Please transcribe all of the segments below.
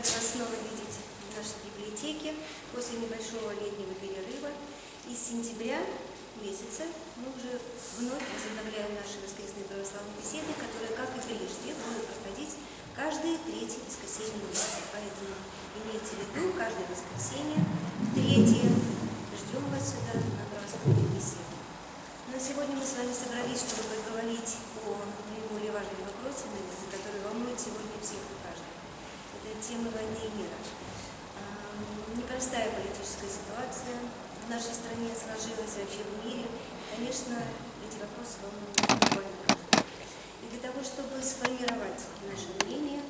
рада вас снова видеть в нашей библиотеке после небольшого летнего перерыва. И с сентября месяца мы уже вновь возобновляем наши воскресные православные беседы, которые, как и прежде, будут проходить каждое третье воскресенье месяца. Поэтому имейте в виду, каждое воскресенье, третье, ждем вас сюда на православные беседы. Но сегодня мы с вами собрались, чтобы поговорить о наиболее важном вопросе, который волнует сегодня всех и каждого. Это тема войны и мира. Непростая политическая ситуация в нашей стране сложилась, вообще в мире. Конечно, эти вопросы волнуют буквально каждого. И для того, чтобы сформировать наше мнение,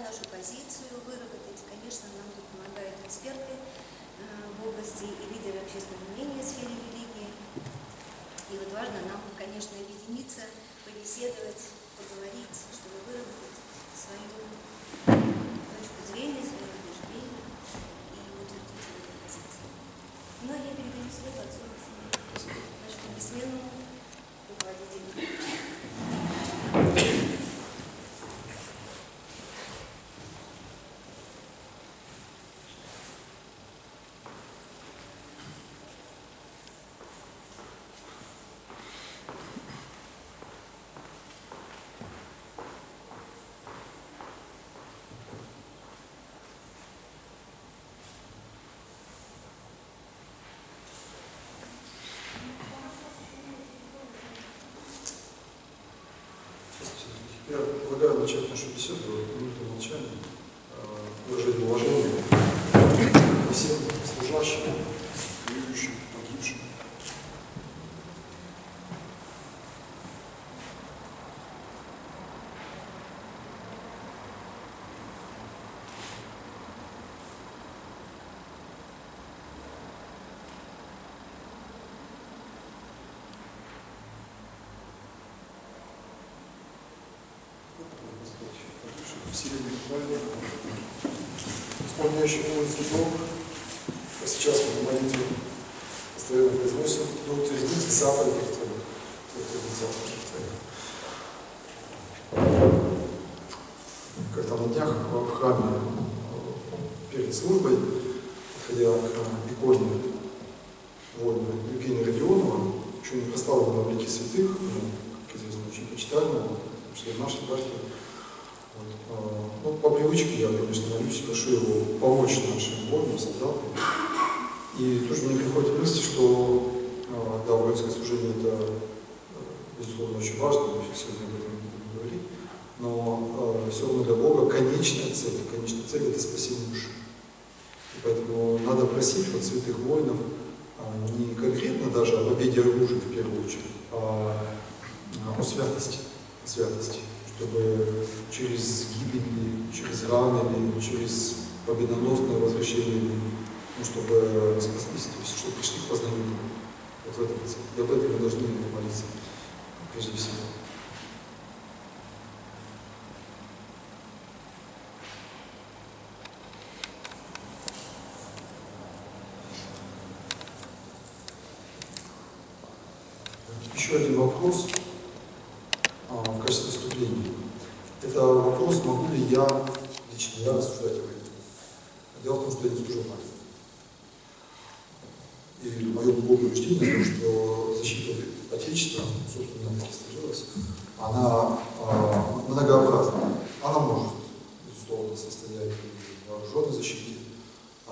нашу позицию выработать, конечно, нам тут помогают эксперты в области и лидеры общественного мнения в сфере религии. И вот важно нам, конечно, объединиться, побеседовать, поговорить, чтобы выработать свою точку зрения, свои убеждения и утвердиться в этой позиции. Ну, а я передаю слово отцу нашему бессменному руководителю. Я предлагаю начать нашу беседу минутой молчания, выражать уважение всем служащим, воюющим, погибшим. Исполняющий воинский долг, а сейчас мы в молитве постоянно произносим: «Да утвердите заповеди Твоих, да утвердите заповеди Твоих». Как-то на днях в храме перед службой, подходя к иконе воина Евгения Родионова, еще не прославленного в лике святых, как известно, очень почитаемого, член нашей партии. Ну, по привычке я, конечно, молюсь, прошу его помочь нашим воинам, солдатам. И тоже мне приходит мысль, что да, воинское служение – это, безусловно, очень важно, мы сегодня об этом будем говорить, но все равно для Бога конечная цель – это спасение души. И поэтому надо просить от святых воинов не конкретно даже о победе оружия в первую очередь, а о святости, чтобы через гибель, через раны, через победоносное возвращение, чтобы спаслись, то есть чтобы пришли к познанию. Вот в этом цель. И об этом мы должны молиться прежде всего. Еще один вопрос в качестве вступления. Это вопрос, могу ли лично я рассуждать об этом. Дело в том, что я не служу в армии. И мое глубокое убеждение в том, что защита Отечества, собственно, так и сложилась, она многообразна. Она может, безусловно, состоять и в вооруженной защите,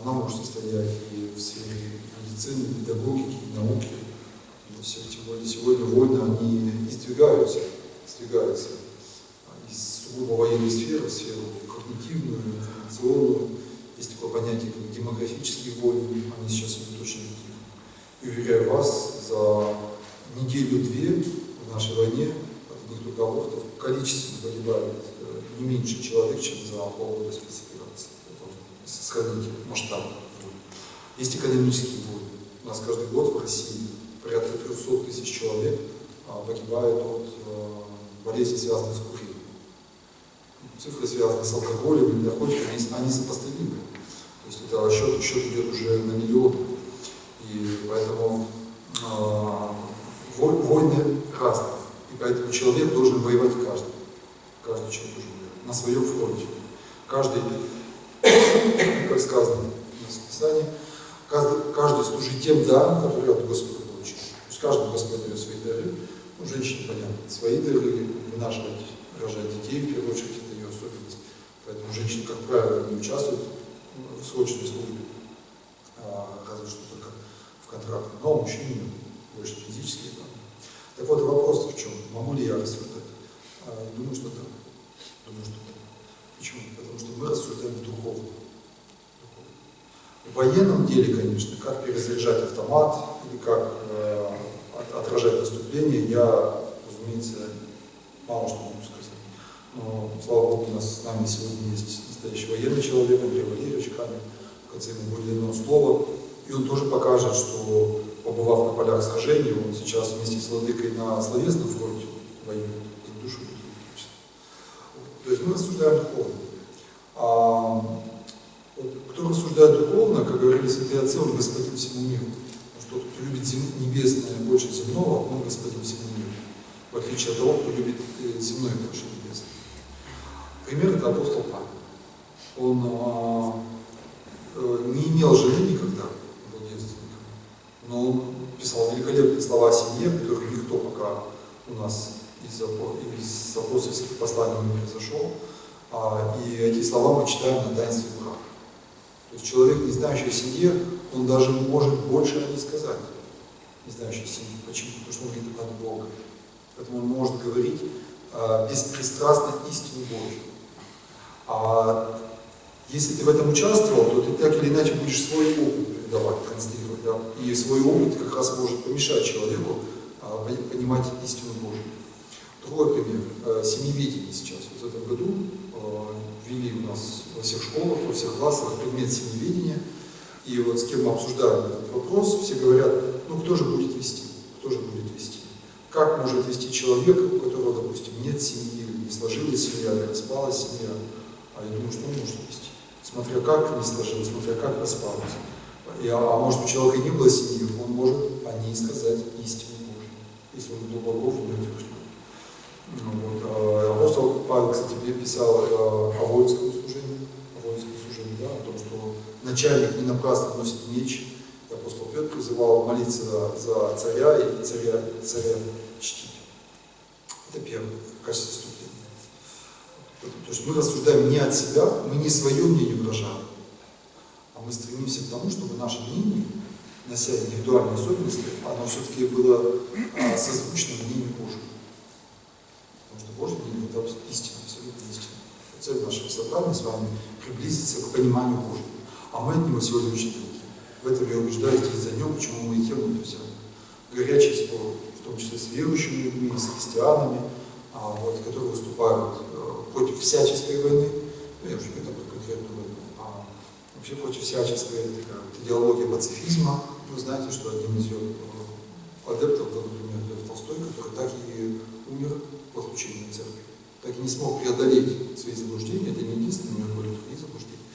она может состоять и в сфере медицины, педагогики, науки. Тем более сегодня войны, они издвигаются из сугубо военной сферы в сферу когнитивную, информационную. Есть такое понятие, как демографические войны, они сейчас идут очень активно. И уверяю вас, за неделю-две в нашей войне от одних только абортов количественно погибает не меньше человек, чем за полгода спецоперации. Это сохраните масштаб. Есть экономические войны. У нас каждый год в России порядка 300 тысяч человек погибает от болезней, связанных с курением. Цифры, связанные с алкоголем и наркотиками, они сопоставимы. То есть это счет идет уже на миллионы. И поэтому войны разные. И поэтому человек должен воевать каждый человек должен воевать на своем фронте. Каждый как сказано у нас в Писании, каждый служит тем даром, который от Господа получил. То есть каждый Господь дает свои дары. Ну, женщине понятно, свои дары, вынашивать, рожать детей, в первую очередь, это ее особенность. Поэтому женщины, как правило, не участвуют в срочной службе, разве что только в контракте. Но мужчины больше физические. Так вот, вопрос в чем? Могу ли я рассуждать? Думаю, что да. Почему? Потому что мы рассуждаем духовно. В военном деле, конечно, как перезаряжать автомат или как отражать наступление, я, разумеется, мало что могу сказать. Но, слава Богу, у нас с нами сегодня есть настоящий военный человек, Андрей Валерьевич Камень. В конце ему будет дано слово, и он тоже покажет, что, побывав на полях сражений, он сейчас вместе с владыкой на словесном фронте воюет, за душу людей. То есть мы рассуждаем духовно. Вот, кто рассуждает духовно, как говорили святые отцы, он господин всему миру. Потому что кто любит небесное больше земного, он господин всему миру. В отличие от того, кто любит земное больше небесное. Пример — это апостол Павел. Он не имел жены никогда, был девственником, но он писал великолепные слова о семье, которые никто пока у нас из апостольских посланий не произошел. И эти слова мы читаем на таинстве брака. То есть человек, не знающий о семье, он даже может больше о ней сказать, не знающий о семье. Почему? Потому что он говорит от Бога. Поэтому он может говорить беспристрастно истину Божью. А если ты в этом участвовал, то ты так или иначе будешь свой опыт передавать, транслировать. Да? И свой опыт как раз может помешать человеку понимать истину Божью. Другой пример. Семьеведение сейчас. Вот в этом году ввели у нас во всех школах, во всех классах предмет семьеведения. И вот с кем мы обсуждаем этот вопрос, все говорят, ну кто же будет вести? Кто же будет вести? Как может вести человек, у которого, допустим, нет семьи, не сложилась семья, или распалась семья? А я думаю, что он может вести. Смотря как не сложилось, смотря как распалась. А может, у человека не было семьи, он может о ней сказать истину Божию, если он глубоко в нее утвержден. Вот. Апостол Павел, кстати, писал о воинском служении, да, о том, что начальник не напрасно носит меч. И апостол Петр призывал молиться за царя и царя чтить. Это первое, в качестве вступления. То есть мы рассуждаем не от себя, мы не свое мнение выражаем, а мы стремимся к тому, чтобы наше мнение, нося индивидуальные особенности, оно все-таки было созвучно мнению Божьему. Потому что Божье мнение — это истина, абсолютно истина. Цель нашего собрания с вами — приблизиться к пониманию Божьему. А мы от него сегодня очень далеки. В этом я убеждаюсь здесь за нем, почему мы и тему взяли. Горячий спор, в том числе с верующими людьми, с христианами, которые выступают против всяческой войны. Ну, я уже не говорю про конкретную войну, а вообще против всяческой идеологии пацифизма. Вы знаете, что один из ее адептов был, например, Лев Толстой, который так и умер в отлучении церкви. Так и не смог преодолеть свои заблуждения. Это не единственное, у него были другие заблуждения.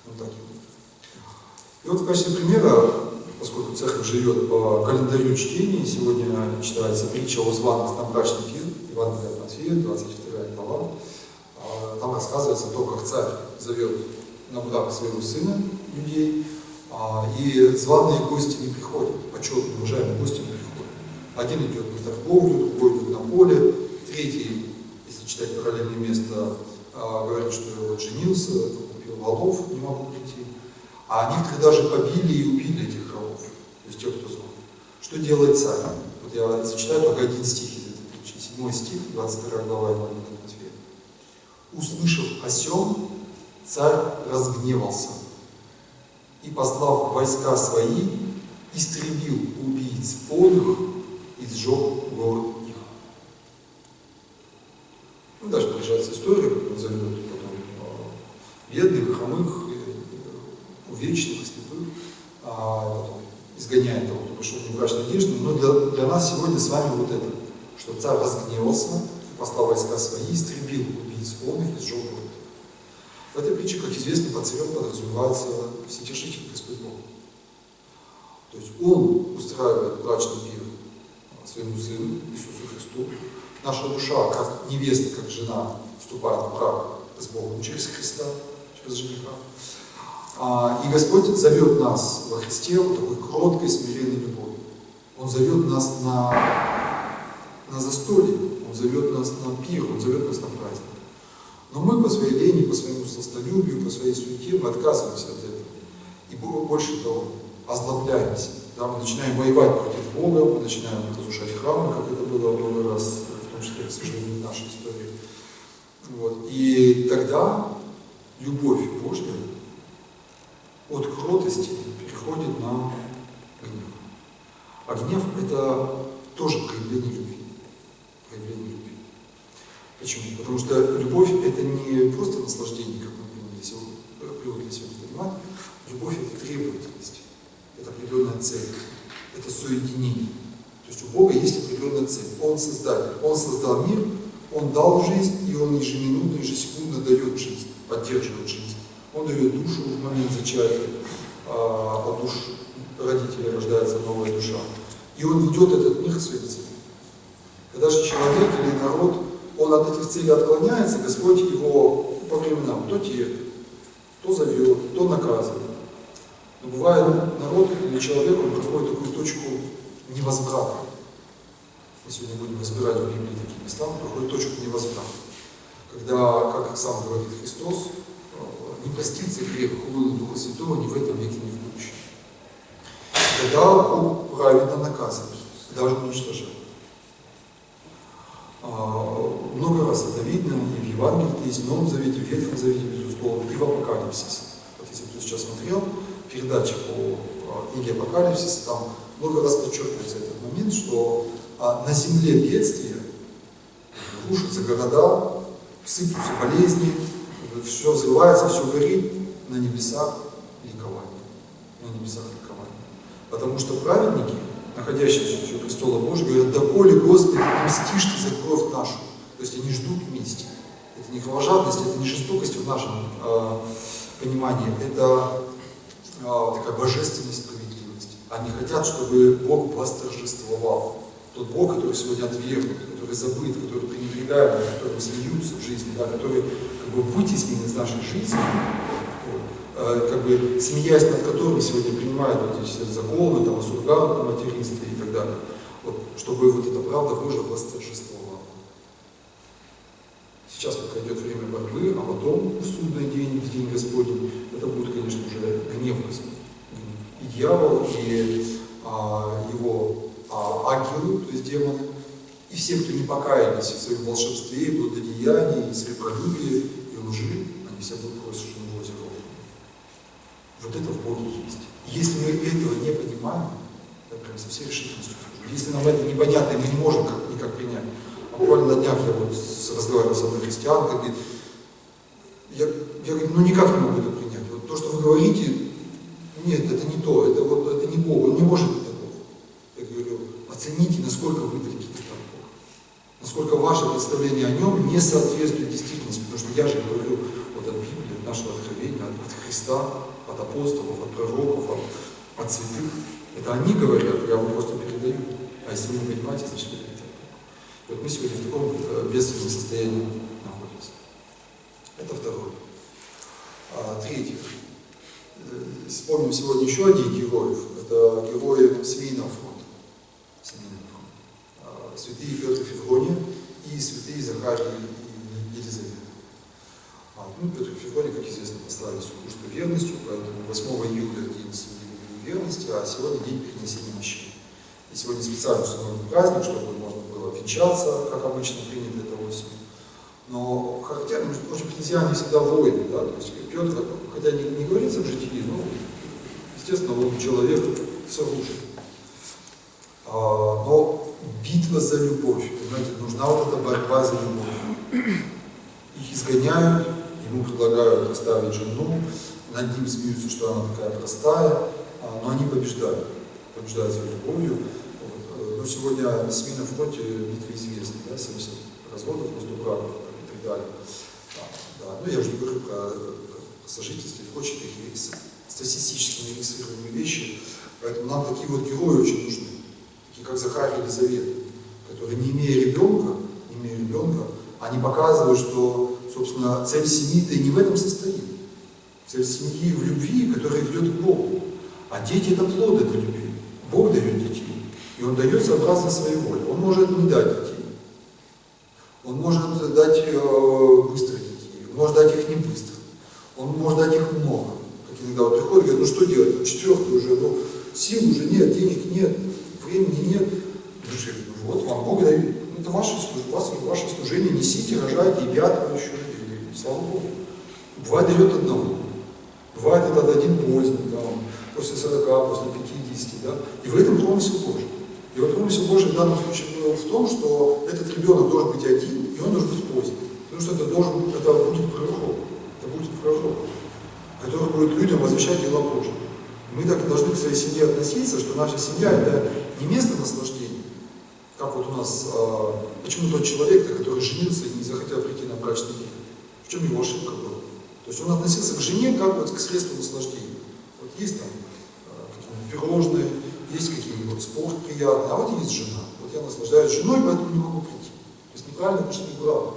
Он так и умер. И вот в качестве примера, поскольку церковь живет по календарю чтения, сегодня читается притча о званых на брачный пир, Евангелие от Матфея, 22 глава. Там рассказывается то, как царь зовет на брак своего сына, людей, и званые гости не приходят, почетные, уважаемые гости не приходят. Один идет на торговлю, другой идет на поле, третий, если читать параллельное место, говорит, что я вот женился, купил волов, не могу прийти. А некоторые даже побили и убили этих рабов, то есть тех, кто звал. Что делает царь? Вот я зачитаю только один стих из этой притчи, 7 стих, 22 глава Евангелия от Матфея. «Услышав о сем, царь разгневался и, послав войска свои, истребил убийц полных и сжег город их». Ну, дальше продолжается история, как он зовет потом бедных, хромых, увечных, слепых, потом изгоняет того, кто пошел в небрачную одежду. Но для нас сегодня с вами вот это, что царь разгневался, послал войска свои, истребил убийц полных и сжег город. В этой притче, как известно, под царем подразумевается Вседержитель Господь Бог. То есть Он устраивает брачный пир своему Сыну, Иисусу Христу. Наша душа, как невеста, как жена, вступает в брак с Богом через Христа, через жениха. И Господь зовет нас во Христе вот такой кроткой, смиренной любовью. Он зовет нас на застолье, Он зовет нас на пир, Он зовет нас на праздник. Но мы по своей лени, по своему сластолюбию, по своей суете, мы отказываемся от этого. И больше того, озлобляемся. Да, мы начинаем воевать против Бога, мы начинаем разрушать храмы, как это было много раз, в том числе, к сожалению, в нашей истории. Вот. И тогда любовь Божья от кротости переходит на гнев. А гнев – это тоже проявление любви. Проявление любви. Почему? Потому что любовь – это не просто наслаждение, как мы привыкли сегодня понимать. Любовь – это требовательность, это определенная цель, это соединение. То есть у Бога есть определенная цель. Он создатель. Он создал мир, Он дал жизнь, и Он ежеминутно, ежесекундно дает жизнь, поддерживает жизнь. Он дает душу в момент зачатия, от душ родителей рождается новая душа. И Он ведет этот мир к своей цели. Когда же человек или народ, он от этих целей отклоняется, Господь его по временам то терпит, то зовет, то наказывает. Но бывает, народ или человек, он проходит такую точку невозврата. Мы сегодня будем разбирать в Библии такие места, он проходит точку невозврата. Когда, как сам говорит Христос, не простится грех хулы Духа Святого ни в этом веке, ни в будущем. Тогда Бог праведно наказывает, даже уничтожает. Много раз это видно и в Евангелии, и в Новом Завете, в Ветхом Завете, безусловно, и в Апокалипсисе. Вот если кто сейчас смотрел передачи по книге Апокалипсиса, там много раз подчеркивается этот момент, что на земле бедствия, рушатся города, сыпятся болезни, все взрывается, все горит, на небесах ликование. На небесах ликование. Потому что праведники, находящиеся у престола Божьего, говорят: доколе, Господи, мстишь Ты за кровь нашу. То есть они ждут мести. Это не кровожадность, это не жестокость в нашем понимании, это такая божественная справедливость. Они хотят, чтобы Бог восторжествовал. Тот Бог, который сегодня отвергнут, который забыт, который пренебрегаем, над которым смеются в жизни, да, который как бы вытеснен из нашей жизни, как бы смеясь над которым сегодня принимают вот эти все законы, там, о суррогатном материнстве и так далее. Вот, чтобы вот эта правда Божья восторжествовала. Сейчас пока идет время борьбы, а потом в судный день, в день Господень, это будет, конечно, уже гнев Господень. И дьявол, и его ангелы, то есть демоны, и все, кто не покаялись в своем волшебстве, и блудодеянии, и сребролюбии, и лжи, они все будут просуждены в озеро. Вот это в Боге есть. Если мы этого не понимаем, я прям со всей решительностью скажу, если нам это непонятно, и мы не можем никак принять. Буквально на днях я вот разговаривал с одной христианкой, говорит, я говорю, ну никак не могу это принять. Вот то, что вы говорите, нет, это не то, это не Бог, он не может это Бог. Я говорю, оцените, насколько вы далеки от Бога, насколько ваше представление о нем не соответствует действительности, потому что я же говорю вот от Библии, от нашего откровения, от Христа, от апостолов, от пророков, от святых. Это они говорят, я вам просто передаю. А если вы не понимаете, значит это не так. Вот мы сегодня в таком бедственном состоянии находимся. Это второе. Третье. Вспомним сегодня еще один героев. Это герои Семейного фронта. Святые Петр и Феврония и святые Захарий и Елизавета. Петр и Феврония, как известно, послали супружество верностью, поэтому 8 июля день семьи верности, а сегодня день перенесения мощей. И сегодня специально установлен праздник, чтобы можно было венчаться, как обычно принято это осенью. Но характерно, между прочим, христиане всегда воины, да, то есть Петр, хотя не говорится в житии, но, естественно, он человек с оружием. Но битва за любовь, понимаете, нужна вот эта борьба за любовь. Их изгоняют, ему предлагают оставить жену, над ним смеются, что она такая простая, но они побеждают своей любовью. Вот. Но сегодня на Семейном фронте битвы известны, да, 70 разводов, 100 браков и так далее. Да. Ну, я уже не говорю про сожительство и прочие такие статистически нерегистрированные вещи. Поэтому нам такие вот герои очень нужны, такие как Захарий и Елизавета, которые, не имея ребенка, они показывают, что, собственно, цель семьи-то и не в этом состоит. цель семьи в любви, которая ведет к Богу. А дети – это плод этой любви. Бог дает детей. И Он дает сообразно своей воле. Он может не дать детей. Он может дать быстрых детей. Он может дать их не быстро. Он может дать их много. Как иногда вот приходят и говорят, ну что делать? Ну, четвертый уже, ну сил уже нет, денег нет, времени нет. Ну вот вам Бог дает. Ну, это ваше служение. Несите, рожайте, и пятого еще. И слава Богу. Бывает дает одного. Бывает это один поздний, да, после 40, после 50, да. И в этом промысел Божий. И вот промысел Божий в данном случае был в том, что этот ребенок должен быть один, и он должен быть поздний. Потому что это будет пророк. Это будет пророк, который будет людям возвещать дела Божьи. Мы так и должны к своей семье относиться, что наша семья – это не место наслаждения. Как вот у нас, почему тот человек, который женился и не захотел прийти на брачный мир? В чем его ошибка была? То есть он относился к жене как вот к средству наслаждения. Вот есть там какие-нибудь пирожные, есть какие-нибудь спорт приятный, а вот есть жена. Вот я наслаждаюсь женой, поэтому не могу прийти. То есть неправильное отношение к браку.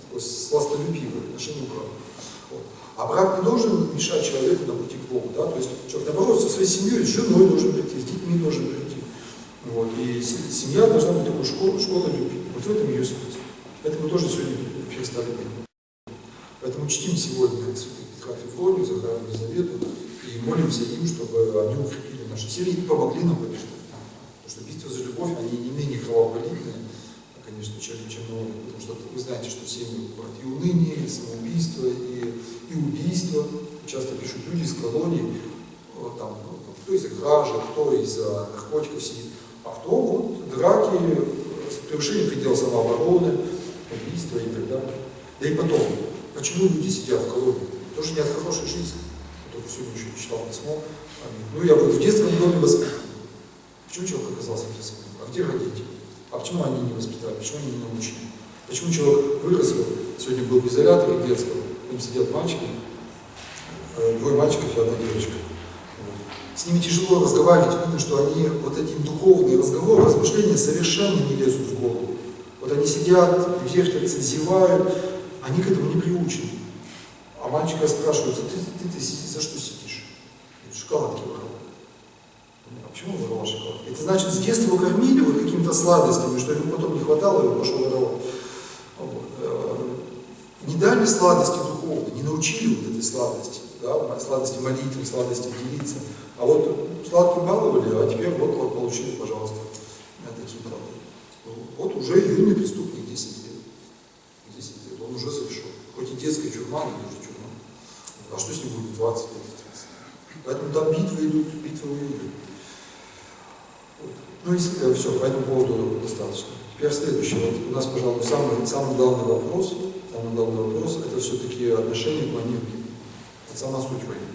Такое сластолюбивое отношение к браку. Вот. А брак не должен мешать человеку на пути к Богу. Да? То есть человек, наоборот, со своей семьей, с женой должен прийти, с детьми должен прийти. Вот. И семья должна быть такой школой любви. Вот в этом ее смысл. Это мы тоже сегодня перестали говорить. Поэтому чтим сегодня святых Петра Февронию, Захарию Елизавету и молимся им, чтобы они укрепили наши семьи и помогли нам побеждать. Потому что битвы за любовь, они не менее кровопролитные, конечно, чем новые. Потому что вы знаете, что семьи бывают и уныние, и самоубийство, и убийство. Часто пишут люди из колоний, там, кто из-за кражи, кто из-за наркотиков сидит, а кто вот драки, превышение предела самообороны, убийства и так далее. Да и потом, почему люди сидят в колонии? Тоже не от хорошей жизни. Я только сегодня еще читал письмо. Ну, я был в детском доме воспитан. Почему человек оказался в детском доме? А где родители? А почему они не воспитали? Почему они не научили? Почему человек вырос? Сегодня был в изоляторе детском, там сидят мальчики, двое мальчиков и одна девочка. С ними тяжело разговаривать, видно, что они, вот эти духовные разговоры, размышления совершенно не лезут в голову. Вот они сидят, вертятся, зевают, они к этому не приучены. А мальчика спрашивают, ты за что сидишь? Шоколадки воровал. А почему воровал шоколадки? Это значит, с детства его кормили вот какими-то сладостями, что ему потом не хватало, и он пошел воровать. Вот. Не дали сладости духовные, не научили вот этой сладости, да? Сладости молитвы, сладости делиться. А вот сладким баловали, а теперь вот получили, пожалуйста, такие баллы. Вот уже юный преступник 10 лет. 10 лет, он уже совершил. Хоть и детская тюрьма, но тоже тюрьма. А что с ним будет 20 лет, 30? Поэтому там битвы идут, битвы идут. Вот. Ну и все, по этому поводу достаточно. Теперь следующее. Вот у нас, пожалуй, самый главный вопрос, это все-таки отношение к войне в Библии. Это сама суть войны.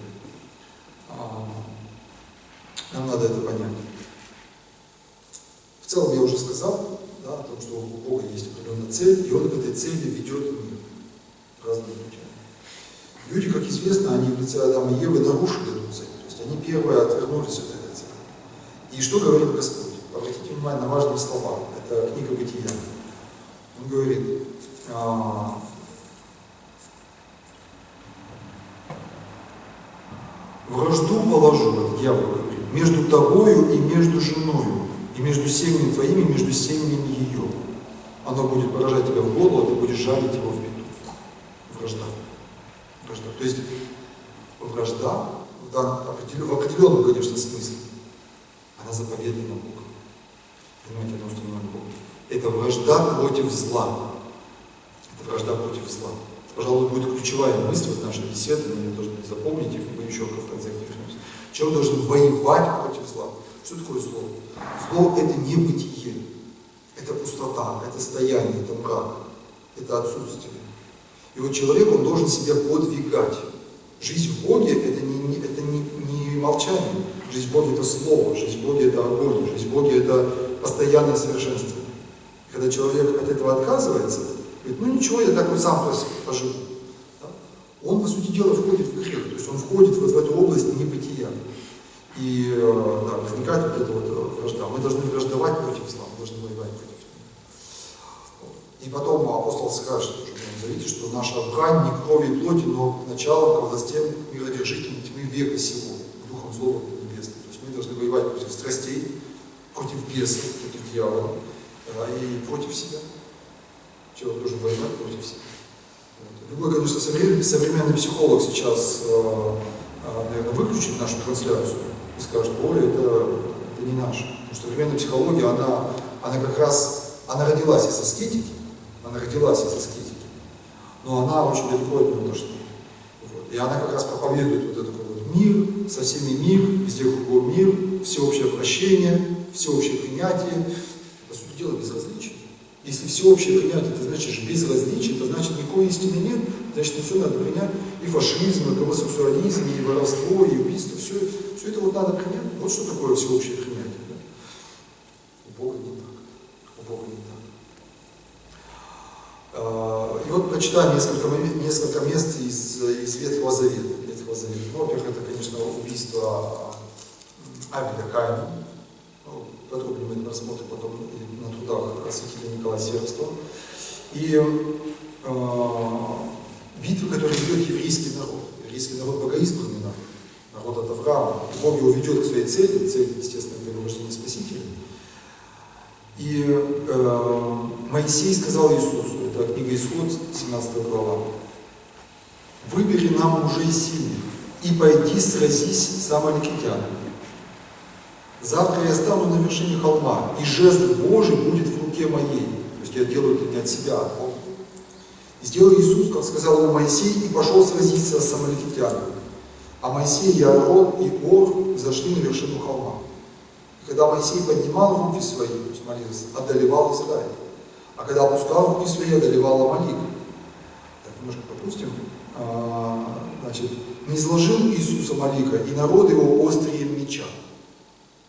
Нам надо это понять. В целом я уже сказал, да, о том, что у Бога есть определенная цель, и Он к этой цели ведет мир разными путями. Люди, как известно, они в лице Адама и Евы нарушили эту цель. То есть они первые отвернулись от этой цели. И что говорит Господь? Обратите внимание на важные слова. Это книга Бытия. Он говорит, вражду положу, это дьявол говорит, между тобою и между женою, и между семьями твоими, и между семьями ее. Оно будет поражать тебя в голову, а ты будешь жалить его в беду. Вражда. То есть вражда в определенном, конечно, смысле, она заповедана Богом. Понимаете, она установлена Богом. Это вражда против зла. Это вражда против зла. Это, пожалуй, будет ключевая мысль в нашей беседе, мы ее должны запомнить, и мы еще в конце вернемся. Человек должен воевать против зла. Что такое зло? Зло – это не бытие. Это пустота, это стояние, это мрак, это отсутствие. И вот человек, он должен себя подвигать. Жизнь в Боге – это не молчание. Жизнь в Боге – это слово, жизнь в Боге – это огонь, жизнь в Боге – это постоянное совершенствование. Когда человек от этого отказывается, говорит, ну ничего, я так вот сам поживу. Да? Он, по сути дела, входит в грех, то есть он входит вот в эту область небытия. И да, возникает вот эта вот вражда. Мы должны враждовать против зла, мы должны воевать против него. И потом апостол скажет, уже говорите, что наша брань не крови и плоти, но началом ко властям миродержителям тьмы века сего, духом злого небесного. То есть мы должны воевать против страстей, против бесов, против дьявола и против себя. Человек должен воевать против себя. Любой, конечно, современный психолог сейчас, наверное, выключит нашу трансляцию и скажет: ой, это не наше. Потому что современная психология, она как раз, она родилась из аскетики, но она очень далеко от него дошла. Вот. И она как раз проповедует вот этот вот мир, со всеми мир, везде кругом мир, всеобщее прощение, всеобщее принятие. По сути дела, безразличие. Если всеобщее принятие, это значит же безразличие, это значит никакой истины нет, значит все надо принять, и фашизм, и гомосексуализм, и воровство, и убийство, все это вот надо принять. Вот что такое всеобщее принятие. Да? У Бога не так. У Бога не так. И вот прочитаем несколько мест из Ветхого Завета. Ну, во-первых, это, конечно, убийство Авеля Каина. Подробнее мы это рассмотрим потом на трудах святителя Николая Сербского. И битвы, которые ведет еврейский народ. Еврейский народ богоизбранный народ от Авраама. Бог его ведет к своей цели, цель, естественно, это его рождение Спасителя. И Моисей сказал Иисусу, это книга Исход, 17 глава: «Выбери нам мужей сильных и пойди сразись с амаликитянами. Завтра я стану на вершине холма, и жезл Божий будет в руке моей». То есть я делаю это не от себя, а от Бога. И сделал Иисус, как сказал ему Моисей, и пошел сразиться с амаликитянами. А Моисей и Аарон и Ор взошли на вершину холма. И когда Моисей поднимал руки свои, то есть молился, одолевал Израиль. А когда опускал руки свои, одолевал Амалик. Так, немножко пропустим. Значит, не изложил Иисус Амалика, и народ его острием меча.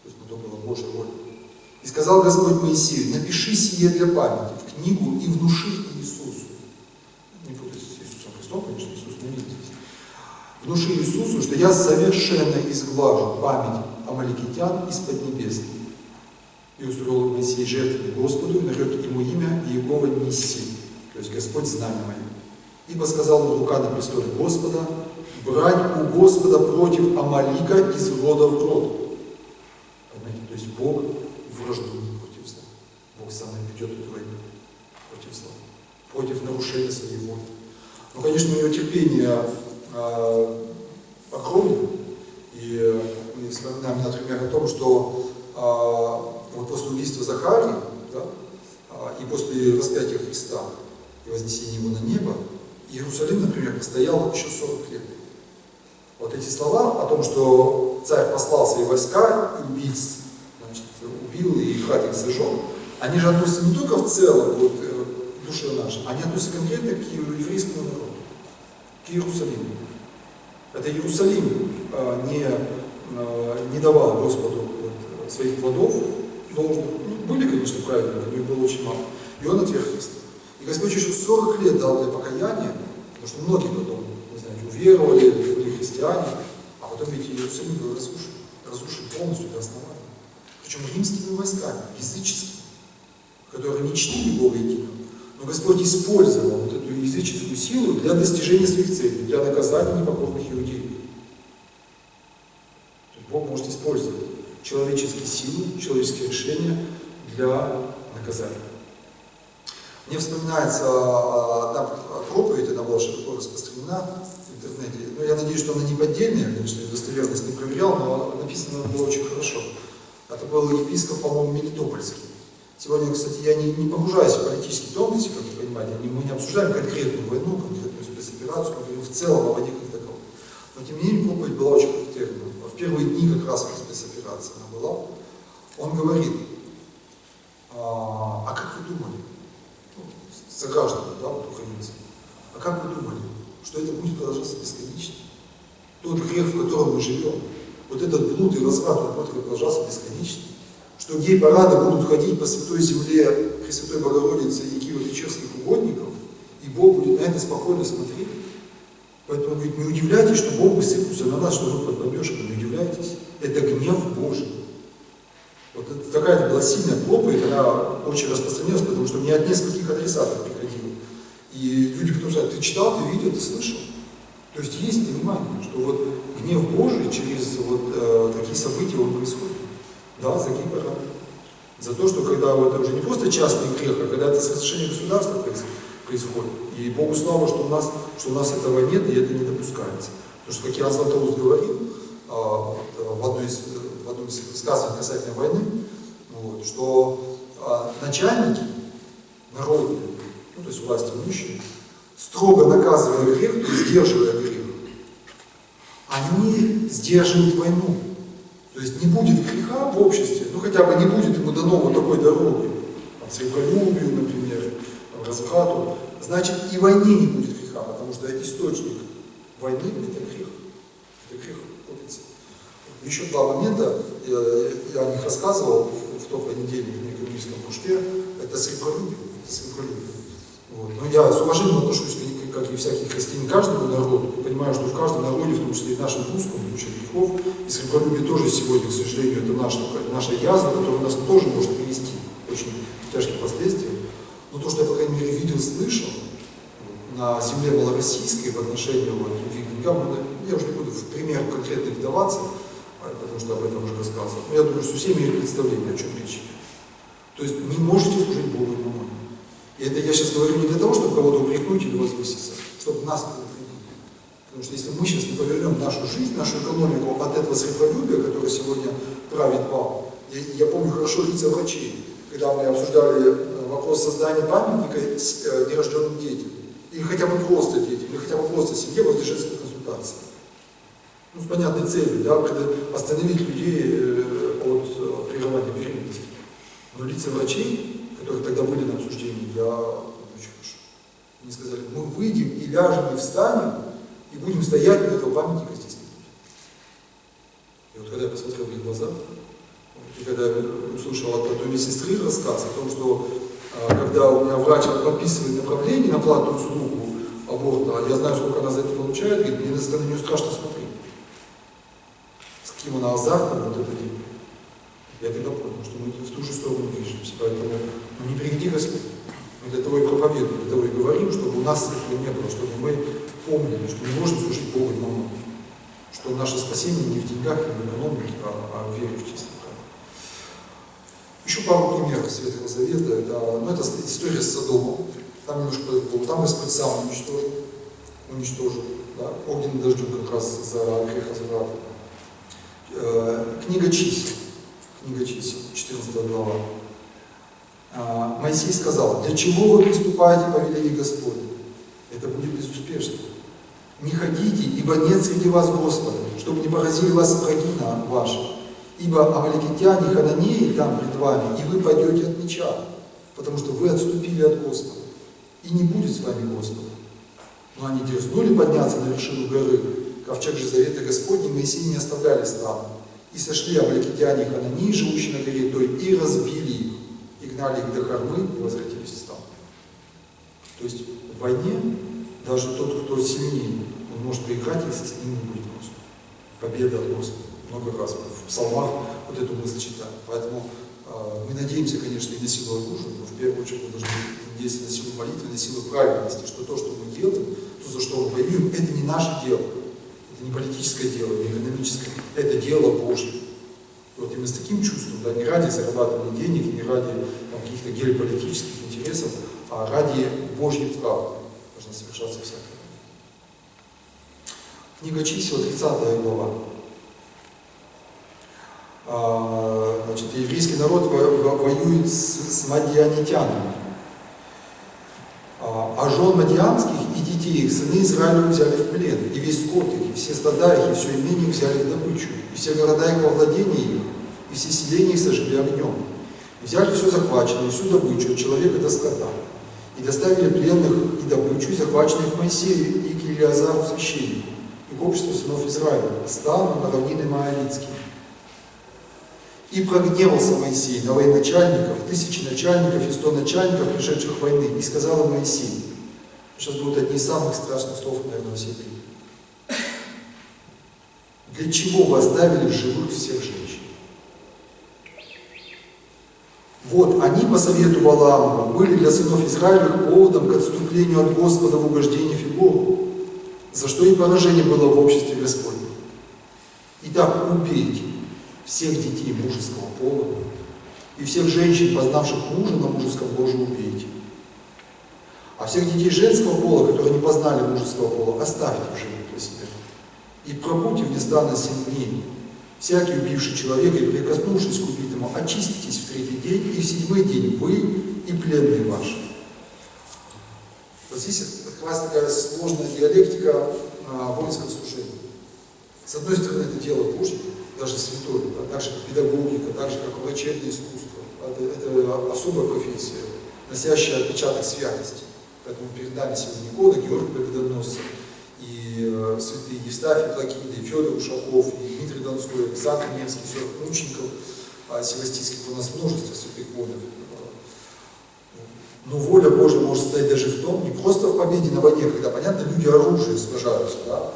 То есть это была Божья воля. И сказал Господь Моисею: напиши сие для памяти в книгу и внуши Иисусу. Не путайте с Иисусом Христом, конечно, Иисус не видите. Внуши Иисусу, что я совершенно изглажу память амаликитян из-под небес. И устроил Моисей жертвы Господу, и нарек ему имя Иегова Нисси, то есть Господь знамя мое. Ибо сказал ему рука на престоле Господа: брать у Господа против Амалика из рода в род. Понимаете, то есть Бог враждует против зла. Бог сам ведет эту войну против зла, против нарушения своей воли. Ну, конечно, у него терпение огромное. И мы вспоминаем, например, о том, что вот после убийства Захарии, да, и после распятия Христа и вознесения его на небо, Иерусалим, например, постоял еще 40 лет. Вот эти слова о том, что царь послал свои войска и убийц, значит, убил и храм их сожжен, они же относятся не только в целом вот, к душе нашей, они относятся конкретно к еврейскому народу, к Иерусалиму. Это Иерусалим не давал Господу вот, своих плодов должных. Ну, были, конечно, праведники, но их было очень мало. И он отверг Христа. И Господь еще 40 лет дал для покаяния, потому что многие потом, не знаю, уверовали, были христиане, а потом ведь Иерусалим был разрушен полностью до основания. Причем римскими войсками, языческими, которые не чтили Бога единого. Но Господь использовал вот эту языческую силу для достижения своих целей, для наказания непокорных иудеев. То есть Бог может использовать человеческие силы, человеческие решения для наказания. Мне вспоминается одна проповедь, она была широко распространена в интернете. Но я надеюсь, что она не поддельная, конечно, я достоверность не проверял, но написано было очень хорошо. Это был епископ, по-моему, Мелитопольский. Сегодня, кстати, я не погружаюсь в политические тонкости, как вы понимаете, мы не обсуждаем конкретную войну, конкретную спецоперацию, мы говорим в целом о войне как таковой. Но тем не менее, проповедь была очень характерна. В первые дни как раз спецоперации она была. Он говорит: а как вы думали, сограждане, да, вот украинцы, а как вы думали, что это будет продолжаться бесконечно? Тот грех, в котором мы живем, вот этот блуд и разврат, он будет продолжаться бесконечно. Что гей-парады будут ходить по святой земле Пресвятой Богородицы и Киево-Печерских угодников, и Бог будет на это спокойно смотреть. Поэтому он говорит: не удивляйтесь, что Бог высыпался на нас, что мы под бомбежкой, не удивляйтесь. Это гнев Божий. Вот такая была сильная проповедь, она очень распространилась, потому что мне от нескольких адресатов приходила. И люди потом сказать, ты читал, ты видел, ты слышал. То есть есть понимание, что вот гнев Божий через вот такие события он происходит. Да, за Кипром. За то, что когда вот, это уже не просто частный грех, а когда это совершение государства происходит. И Богу слава, что у нас этого нет, и это не допускается. Потому что, как Иоанн Златоуст говорил в одном из сказаний касательно войны, вот, что начальники народные, ну, то есть власти имущие, строго наказывая грех, то есть сдерживая грех, они сдерживают войну. То есть не будет греха в обществе, ну хотя бы не будет ему дано вот такой дороги, сребролюбию, например, разврату, значит и войне не будет греха, потому что источник войны это грех. Это грех копится. Еще два момента, я о них рассказывал в тот понедельник на экономическом кружке, это сребролюбие. Вот. Но я с уважением отношусь, как и всякий христианин, к каждому народу, и понимаю, что в каждом народе, в том числе и в нашем русском, куча грехов, и сребролюбие тоже сегодня, к сожалению, это наша язва, которая нас тоже может привести к очень тяжким последствиям. Но то, что я, по крайней мере, видел, слышал на земле малороссийской в отношении любви к деньгам, я уже не буду в пример конкретно вдаваться, потому что об этом уже рассказывал. Но я думаю, что все имеют представление, о чем речь идет. То есть не можете служить Богу и мамоне. И это я сейчас говорю не для того, чтобы кого-то упрекнуть или возвыситься, чтобы нас упрекнуть. Потому что если мы сейчас не повернем нашу жизнь, нашу экономику от этого сребролюбия, которое сегодня правит вам, я помню хорошо лица врачей, когда мы обсуждали вопрос создания памятника нерожденным детям, или хотя бы просто детям, или хотя бы просто семье возле женской консультации. Ну, с понятной целью, да, остановить людей от прерывания беременности. Но лица врачей, которые тогда были на обсуждении, я очень хорошо. Они сказали, мы выйдем и ляжем, и встанем, и будем стоять, но этого памятника здесь не будет. И вот когда я посмотрел в их глаза, и когда я услышал от одной медсестры рассказ о том, что когда у меня врач подписывает направление на платную услугу аборта, я знаю, сколько она за это получает, говорит, мне на нее страшно смотреть. С каким она азартом вот это делает. Я тогда понял, что мы в ту же сторону движемся, поэтому не приведи Господь. Мы для того и проповедуем, для того и говорим, чтобы у нас этого не было, чтобы мы помнили, что мы можем служить Богу и мамоне, что наше спасение не в деньгах, не в экономике, а в вере в чистую правду. Еще пару примеров Ветхого Завета. Это история с Содомом. Там немножко было. Там Господь сам уничтожил, да, огненным дождем как раз за грех разврата. Книга чисел, 14 глава. Моисей сказал, для чего вы приступаете по велению Господня? Это будет безуспешно. Не ходите, ибо нет среди вас Господа, чтобы не поразили вас враги ваши. Ибо амаликитяне, хананеи там пред вами, и вы пойдете от меча, потому что вы отступили от Господа. И не будет с вами Господа. Но они дерзнули подняться на вершину горы. Ковчег же завета Господня, Моисей не оставляли страну. И сошли амаликитяне и хананеи, живущие на горе той, и разбили их, и гнали их до Хормы, и возвратились в стан. То есть в войне даже тот, кто сильнее, он может проиграть, если с ним не будет Господа. Победа от Господа. Много раз в псалмах вот эту мысль читаем. Поэтому мы надеемся, конечно, и на силу оружия, но в первую очередь мы должны надеяться на силу молитвы, на силу праведности, что то, что мы делаем, то, за что мы воюем, это не наше дело. Это не политическое дело, не экономическое. Это дело Божье. И вот именно с таким чувством, да, не ради зарабатывания денег, не ради каких-то геополитических интересов, а ради Божьей правды должна совершаться всякая. Книга чисел, 30 глава. Значит, еврейский народ воюет с мадианитянами. А жен мадианских и детей их сыны Израилю взяли в плен, и весь скот их, и все стада их, и все имение их взяли в добычу, и все города их во владении их, и все селения их сожгли огнем. И взяли все захваченное, всю добычу от человека до скота, и доставили пленных и добычу, и захваченных Моисею и к Илиазару священнику, и к обществу сынов Израиля, стану на равнины Моавитские. И прогневался Моисей на военачальников, 1000 начальников и 100 начальников, пришедших войны, и сказал им Моисей, сейчас будут одни из самых страшных слов, наверное, во всей Библии. Для чего вы оставили в живых всех женщин? Вот они по совету Валаама были для сынов Израилевых поводом к отступлению от Господа в угождение Фигору, за что и поражение было в обществе Господнем. Итак, убейте всех детей мужеского пола и всех женщин, познавших мужа на мужеском ложе, убейте. А всех детей женского пола, которые не познали мужеского пола, оставьте в живых для себя. И пробудьте в незданно 7 дней. Всякий убивший человека и прикоснувшись к убитому, очиститесь в 3-й день, и в 7-й день вы и пленные ваши. Вот здесь открывается такая сложная диалектика воинского служения. С одной стороны, это дело Божье, даже святое, так же как педагогика, так же как врачебное искусство. Это особая профессия, носящая отпечаток святости. Поэтому перед нами сегодня икона Георгий Победоносца, и святые Евстафий Плакида, и Федор Ушаков, и Дмитрий Донской, Александр Невский, 40 мучеников севастийских. У нас множество святых воинов. Но воля Божья может состоять даже в том, не просто в победе на войне, когда, понятно, люди оружие сражаются, да?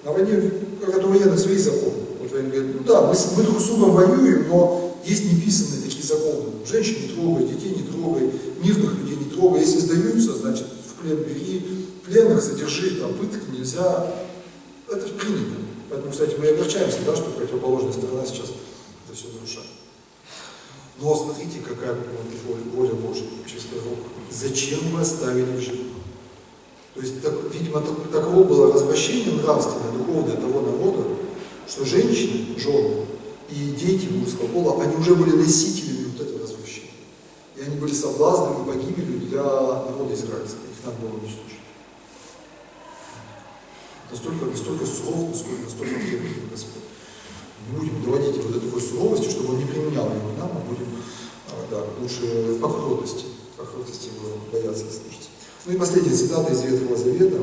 На войне, как у военных, свои законы. Вот военные говорят, ну да, мы друг с другом воюем, но есть неписанные такие законы. Женщин не трогай, детей не трогай, мирных людей не трогай. Если сдаются, значит, в плен бери, пленных содержи, там, пыток нельзя. Это принято. Поэтому, кстати, мы и огорчаемся, да, что противоположная сторона сейчас это все нарушает. Но смотрите, какая воля Божья через пророка. Зачем вы оставили в живых? То есть, видимо, таково было развращение нравственное, духовное того народа, что женщины, жены и дети мужского пола, они уже были носителями вот этого развращения. И они были соблазном и погибелью для народа израильского. Их надо было уничтожить. Настолько суров, настолько требовательный Господь. Не будем доводить его до такой суровости, чтобы он не применял его к нам, мы будем лучше по кротости его бояться и слушать. Ну и последняя цитата из Ветхого Завета.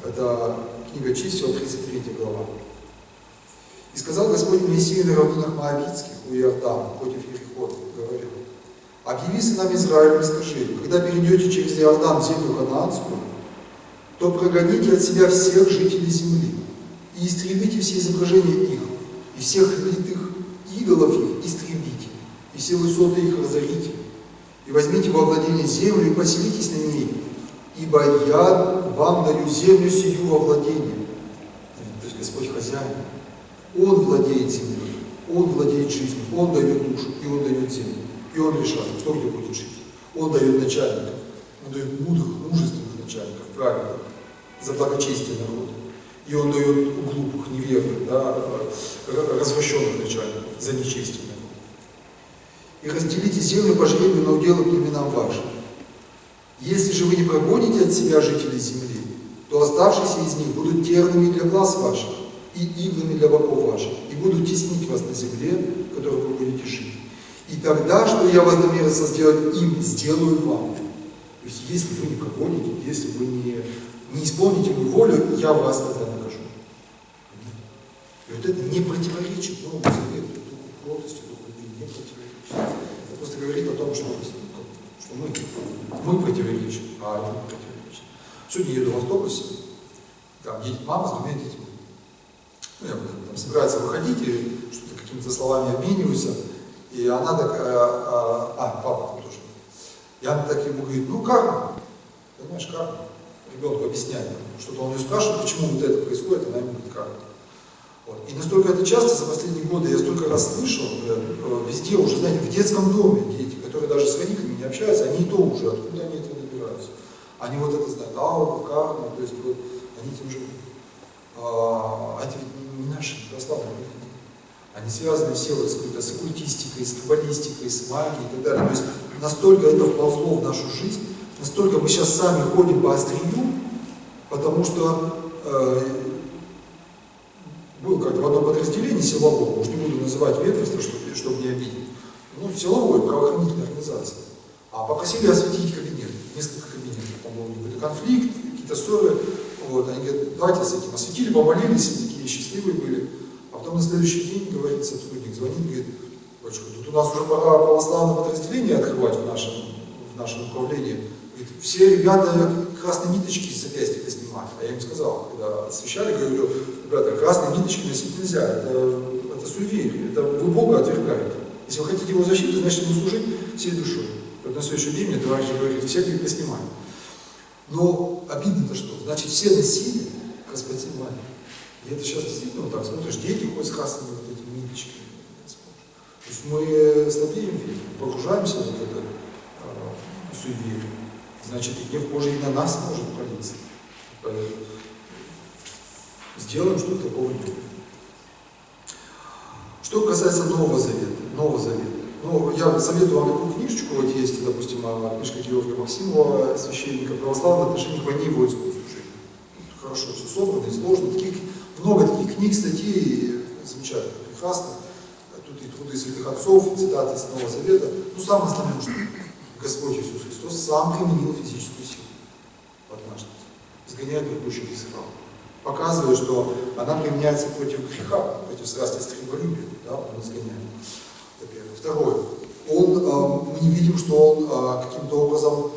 Это книга Чисел, 33 глава. «И сказал Господь Моисею на равнинах Моавитских у Иордана против Ерихона, говорил: объяви сынам Израиля и скажи, когда перейдете через Иордан в землю ханаанскую, то прогоните от себя всех жителей земли и истребите все изображения их, и всех литых идолов их истребите, и все высоты их разорите, и возьмите во владение землю и поселитесь на ней, ибо я вам даю землю сию во владение». То есть Господь хозяин. Он владеет землей, Он владеет жизнью, Он дает душу, и Он дает землю, и Он решает, кто где будет жить. Он дает начальников, Он дает мудрых, мужественных начальников, правильных, за благочестие народа. И Он дает глупых, неверных, развращенных начальников, за нечестие народа. «И разделите землю по жребию на уделы племенам вашим. Если же вы не прогоните от себя жителей земли, то оставшиеся из них будут тернами для глаз ваших и иглами для боков ваших, и будут теснить вас на земле, в которой вы будете жить. И тогда, что я вознамерился сделать им, сделаю вам». То есть, если вы не прогоните, если вы не исполните мою волю, я вас тогда накажу. И вот это не противоречит Новому Завету, духу кротости, духу любви, не противоречит. Это просто говорит о том, что мы противоречим, а они не противоречат. Сегодня еду в автобусе, там едет мама с 2 детьми. Ну, я там собирается выходить, и что-то какими-то словами обмениваются, и она такая, папа там тоже. И она так ему говорит: ну карма, понимаешь, карма. Ребенку объясняет, что-то он ее спрашивает, почему вот это происходит, она ему говорит: карма. Вот. И настолько это часто, за последние годы я столько раз слышал, везде уже, знаете, в детском доме дети, которые даже с родителями не общаются, они и то уже, откуда они это набираются. Они вот это знают, карма, то есть вот, они этим живут. Это ведь не наши православные люди. Они связаны все вот с оккультистикой, с каббалистикой, с магией и так далее. То есть настолько это вползло в нашу жизнь, настолько мы сейчас сами ходим по острию, потому что был как-то в одном подразделении силовом, уж не буду называть ведомство, чтобы не обидеть, силовой, правоохранительной организации. А попросили осветить кабинет, несколько кабинетов, там был какой-то конфликт, какие-то ссоры, вот, они говорят: давайте с этим осветили, помолились, и такие счастливые были. А потом на следующий день, говорит сотрудник, звонит, говорит: батюшка, тут у нас уже пора православное подразделение открывать в нашем управлении. Говорит: все ребята красные ниточки из запястья снимают. А я им сказал, когда освещали, говорю: ребята, красные ниточки носить нельзя, это суеверие, это вы Бога отвергаете. Если вы хотите его защиту, значит ему служить всей душой. Вот на следующее время товарищи говорят, все клипы снимаем. Но обидно-то что? Значит, все насилие господин вами. И это сейчас действительно вот так. Смотришь, дети ходят с красными вот этими ниточками. То есть мы слабеем, погружаемся в вот это суеверие. Значит, и гнев Божий и на нас может пролиться. Сделаем, что такого не будет. Что касается Нового Завета. Ну, я советую вам такую книжечку, вот есть, допустим, книжка Георгия Максимова, священника, православное отношение к войне и воинскому служению. Хорошо все собрано и сложно. Много таких книг, статей, замечательно, прекрасно. Тут и труды святых отцов, и цитаты из Нового Завета. Ну, самое основное, что Господь Иисус Христос сам применил физическую силу однажды, изгоняя верующих из храма. Показывает, что она применяется против греха, против страсти стреболюбия, да, он изгоняет. Это первое. Второе. Мы не видим, что он каким-то образом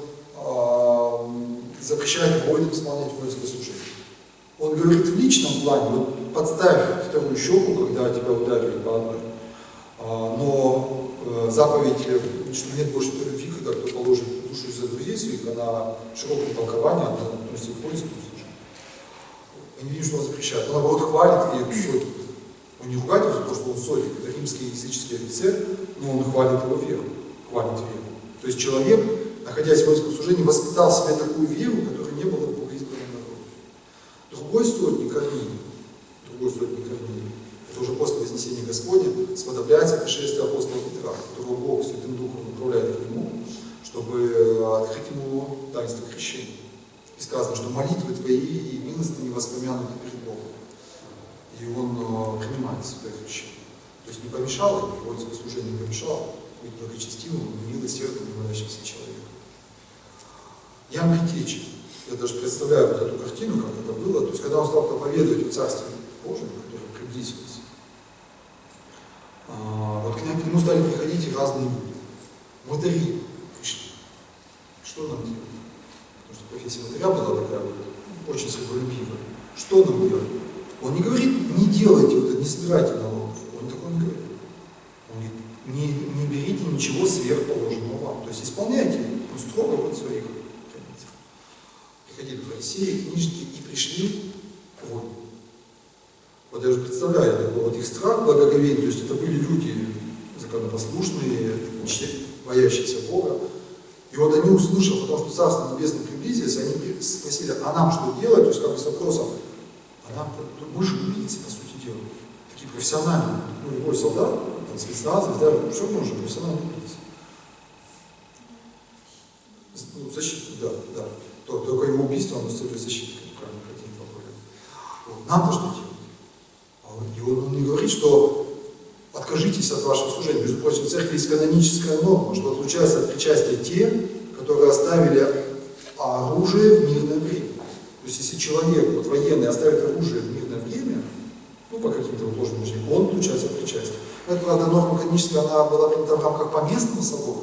запрещает воинам исполнять воинское служение. Он говорит в личном плане, вот подставь вторую щеку, когда тебя ударили по одной. Но заповедь, что нет больше той любви, когда кто положит душу за друзей своих, она в широком толковании, она относится к воинскому служению. Мы не видим, что он запрещает. Он, наоборот, хвалит и сотник. Он не ругает его за то, что он сотник. Это римский языческий офицер, но он хвалит его веру. Хвалит веру. То есть человек, находясь в воинском служении, воспитал в себе такую веру, которой не было в богоизбранном народе. Другой сотник Корнилий, это уже после Вознесения Господня, сподобляется пришествие апостола Петра, которого Бог Святым Духом направляет к нему, чтобы открыть ему таинство крещения. И сказано, что молитвы твои и милостыни воспомянуты перед Богом. И он принимает святое крещение. То есть не помешало, воинское служение не помешало быть благочестивым, милосердным и молящимся человеком. Ян Предтеча. Я даже представляю вот эту картину, как это было. То есть, когда он стал проповедовать о Царстве Божьем, которое приблизилось, вот к нему стали приходить и разные люди. Мытари пришли. Что нам делать? Потому что профессия мытаря была такая вот, очень свободолюбивая. Что нам делать? Он не говорит, не делайте вот это, не собирайте налогов. Он такого не говорит. Он говорит, не берите ничего сверхположенного вам. То есть исполняйте строго вот своих границах. Приходили фарисеи, книжники и пришли вот. Вот я же представляю, это был вот их страх, благоговение, то есть это были люди законопослушные, боящиеся Бога. И вот они, услышав о том, что Царство Небесное приблизилось, они спросили, а нам что делать? То есть как бы с вопросом, а нам, мы же убийцы, по сути дела, такие профессиональные, ну любой солдат, там, спецназ, все мы же профессиональные убийцы. Ну, защитник, да. Только его убийство, оно с целью защиты, как правильно хотим поговорить. Вот. Нам-то что делать? И он не говорит, что откажитесь от вашего служения. Между прочим, в церкви есть каноническая норма, что отлучаются от причастия те, которые оставили оружие в мирное время. То есть, если человек, вот военный, оставит оружие в мирное время, ну, по каким-то вот ложным причинам, он отлучается от причастия. Это, правда, норма каноническая, она была принята в рамках поместного собора,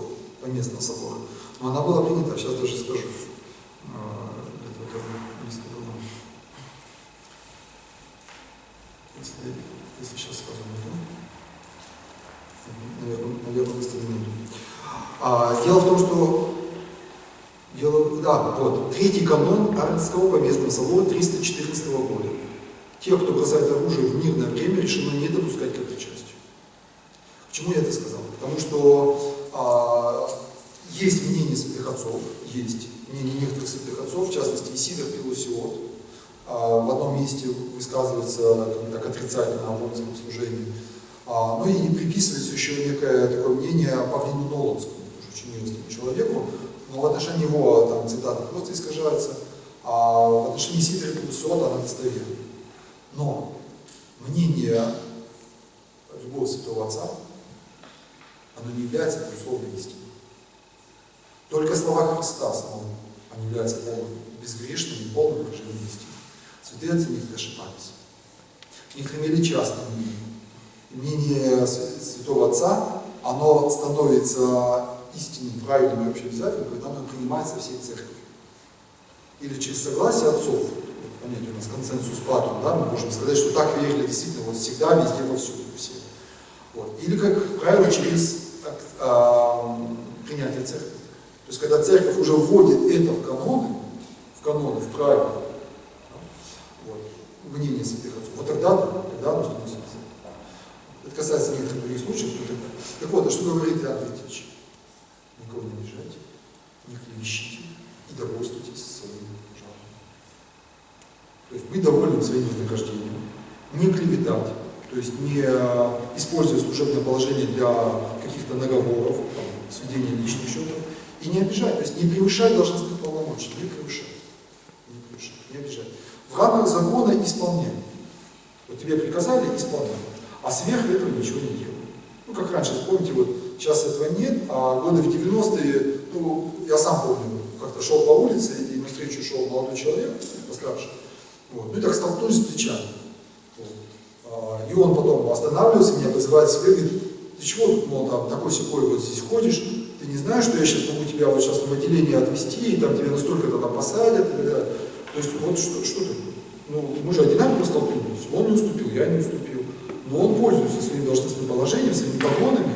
но она была принята, сейчас даже скажу. Если сейчас скажу, наверное, быстро не найду. Дело в том, что третий канон Арнского поместного собора 314 года. Тех, кто бросает оружие в мирное время, решено не допускать к причастию. Почему я это сказал? Потому что есть мнение святых отцов, есть мнение некоторых святых отцов, в частности Исидор Пелусиот. В одном месте высказывается так отрицательно о воинском служении. Ну и приписывается еще некое такое мнение Павлину Нолонскому, очень милостивому человеку, но в отношении его там цитаты просто искажаются, а в отношении Исидора Пелусиота она достоверна. Но мнение любого святого отца, оно не является безусловной истиной. Только слова Христа самого, они являются безгрешными и полным выражением истины. Святые отцы некоторые ошибались. Некоторые имели частное мнение. Мнение святого отца, оно становится истинным, правильным и вообще обязательным, когда оно принимается всей церковью. Или через согласие отцов, понятие у нас консенсус патрум, да, мы можем сказать, что так верили действительно вот всегда, везде, повсюду, все. Вот. Или, как правило, через принятия церкви. То есть, когда церковь уже вводит это в каноны, в правила, вот, мнение святых отцов, вот тогда оно становится. Это касается некоторых других случаев. Так вот, а что говорит Иоанн Креститель? Никого не обижайте, не клевещите и довольствуйтесь своим жалом. То есть быть довольным своим вознаграждением, не клеветать, то есть не используя служебное положение для каких-то наговоров, там, сведения личных счетов, и не обижать, то есть не превышать должностных полномочий, не превышать, не обижать. В рамках закона исполняй. Вот тебе приказали, исполняй. А сверх этого ничего не делай. Ну, как раньше, помните, вот сейчас этого нет, а годы в 90-е, ну, я сам помню, как-то шел по улице, и навстречу шел молодой человек, постарше, вот, ну и так столкнулись с плечами. Вот. И он потом останавливается, меня подзывает себе, говорит, ты чего тут, мол, там, такой-сякой вот здесь ходишь, ты не знаешь, что я сейчас могу тебя вот сейчас в отделение отвезти, и там тебя настолько-то там посадят, и так далее. То есть, вот что ты? Ну, мы же одинаково столкнулись, он не уступил, я не уступил. Но он пользуется своим должностным положением, своими погонами,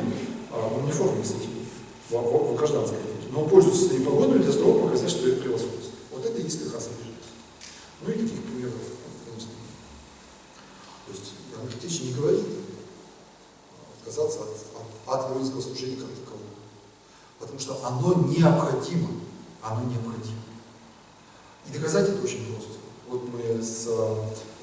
он не в форме, кстати, в гражданской одежде, но он пользуется своими погонами для того, чтобы показать, что это превосходство. Вот это и есть как раз обижение. Ну и таких примеров, конечно. То есть Иоанн Креститель не говорит отказаться от воинского служения как такового, потому что оно необходимо. И доказать это очень просто. Вот мы с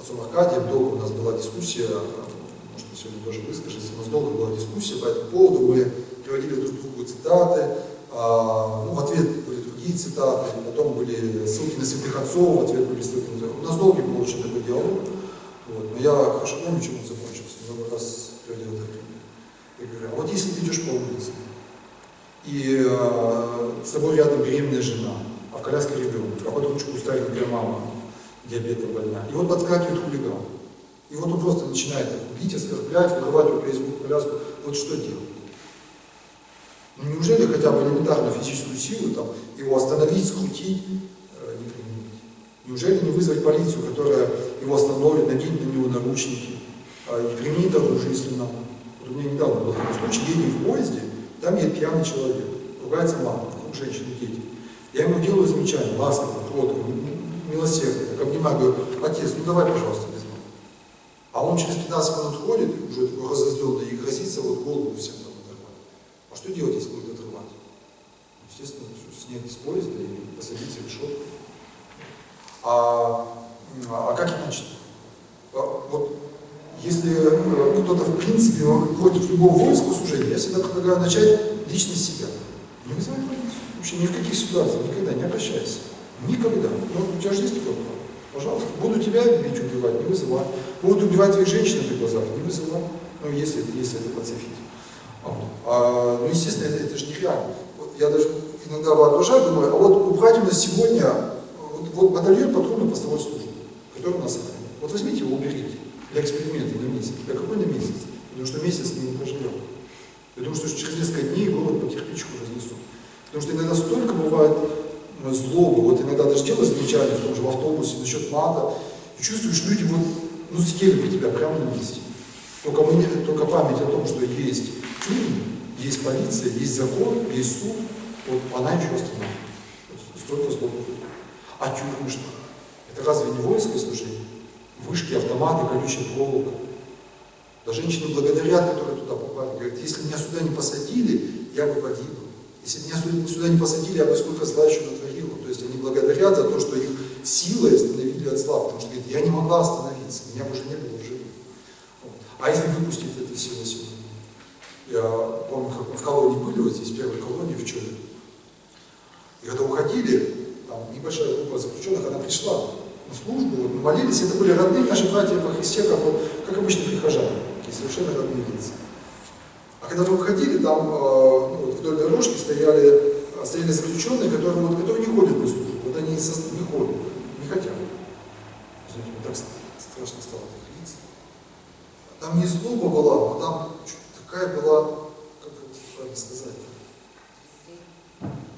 отцом Аркадием, долго у нас была дискуссия, может быть, сегодня тоже выскажется, у нас долго была дискуссия по этому поводу, мы приводили друг другу цитаты, ну, в ответ были другие цитаты, потом были ссылки на святых отцов, в ответ были ссылки на святых. У нас долгий был очень такой диалог, вот, но я хорошо помню, чем он закончился, много раз приводил это пример. Я говорю, а вот если ты идешь по улице, и с тобой рядом беременная жена, а в коляске ребенок, а под ручку старенькая мама, диабетом больна, и вот подскакивает хулиган. И вот он просто начинает бить, оскорблять, вырывать у из рук коляску. Вот что делать? Ну неужели хотя бы элементарную физическую силу там, его остановить, скрутить, не применить? Неужели не вызвать полицию, которая его остановит, наденет на него наручники, и применит оружие, если надо? Вот у меня недавно был такой случай, едем в поезде, там едет пьяный человек, ругается мама, вокруг женщины, дети. Я ему делаю замечание, ласково, кротко, милосердно, так обнимаю, говорю, отец, ну давай, пожалуйста, без мамы. А он через 15 минут ходит, уже такой разозленный, и грозится вот голову всем там оторвать. А что делать, если будет отрывать? Естественно, снять с поезда и посадить за решетку. А как иначе? Вот, если кто-то в принципе против любого воинского служения, я всегда предлагаю начать лично с себя. Не вызывай полицию. Вообще ни в каких ситуациях, никогда не обращайся. Никогда. Ну, у тебя же есть такое право. Пожалуйста. Буду тебя бить, убивать, не вызывай. Будут убивать твоих женщин на твоих глазах, не вызывай. Ну, если это пацифизм. Ну, естественно, это же нереально. Вот я даже иногда воображаю, думаю, а вот убрать у нас сегодня вот батальон патрульно-постовой службы, который у нас охраняет. Вот возьмите его, уберите. Для эксперимента на месяц. Для какой на месяц? Потому что месяц не проживем. Я думаю, что через несколько дней город по кирпичику разнесут. Потому что иногда столько бывает злобы, вот иногда даже делаешь замечание в том же в автобусе насчет мата, и чувствуешь, люди вот, ну, съели бы тебя прямо на месте. Только память о том, что есть тюрьмы, есть полиция, есть закон, есть суд, вот она еще остановит. Вот столько злобы. А тюрьмы что? Это разве не воинское служение? Вышки, автоматы, колючая проволока. Да женщины благодарят, которые туда попали. Говорят, если меня сюда не посадили, я бы погибла. Если меня сюда не посадили, я бы сколько зла еще натворила. То есть они благодарят за то, что их силой остановили от зла. Потому что говорят, я не могла остановиться, меня бы уже не было в живых. Вот. А если выпустить эту силу сегодня? Я помню, как мы в колонии были, вот здесь первой колонии в Чуде. И когда уходили, там небольшая группа заключенных, она пришла на службу, вот мы молились, это были родные наши братья по Христе, как обычные прихожане, такие совершенно родные лица. А когда мы выходили, там вот вдоль дорожки стояли заключенные, которые не ходят на службу, вот они не ходят, не хотят. Знаете, мне так страшно стало от их лиц. Там не злоба была, но там такая была, как это правильно сказать,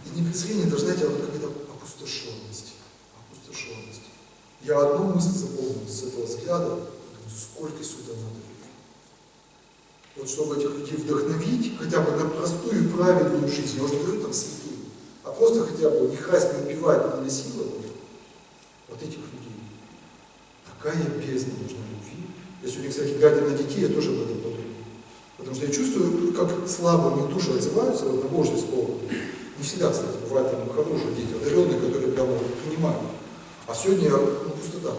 и не презрение, даже, знаете, а вот какая-то опустошенность. Я одну мысль запомнил с этого взгляда, сколько сюда надо людей. Вот чтобы этих людей вдохновить хотя бы на простую правильную жизнь, я уже не говорю там святую, а просто хотя бы не красть, не убивать, не насиловать вот этих людей. Такая бездна нужна любви. Я сегодня, кстати, глядя на детей, я тоже об этом подумал. Потому что я чувствую, как слабо у них души отзываются вот, на Божье Слово. Не всегда, кстати, бывают там хорошие дети, одаренные, которые прямо принимают. А сегодня, просто так.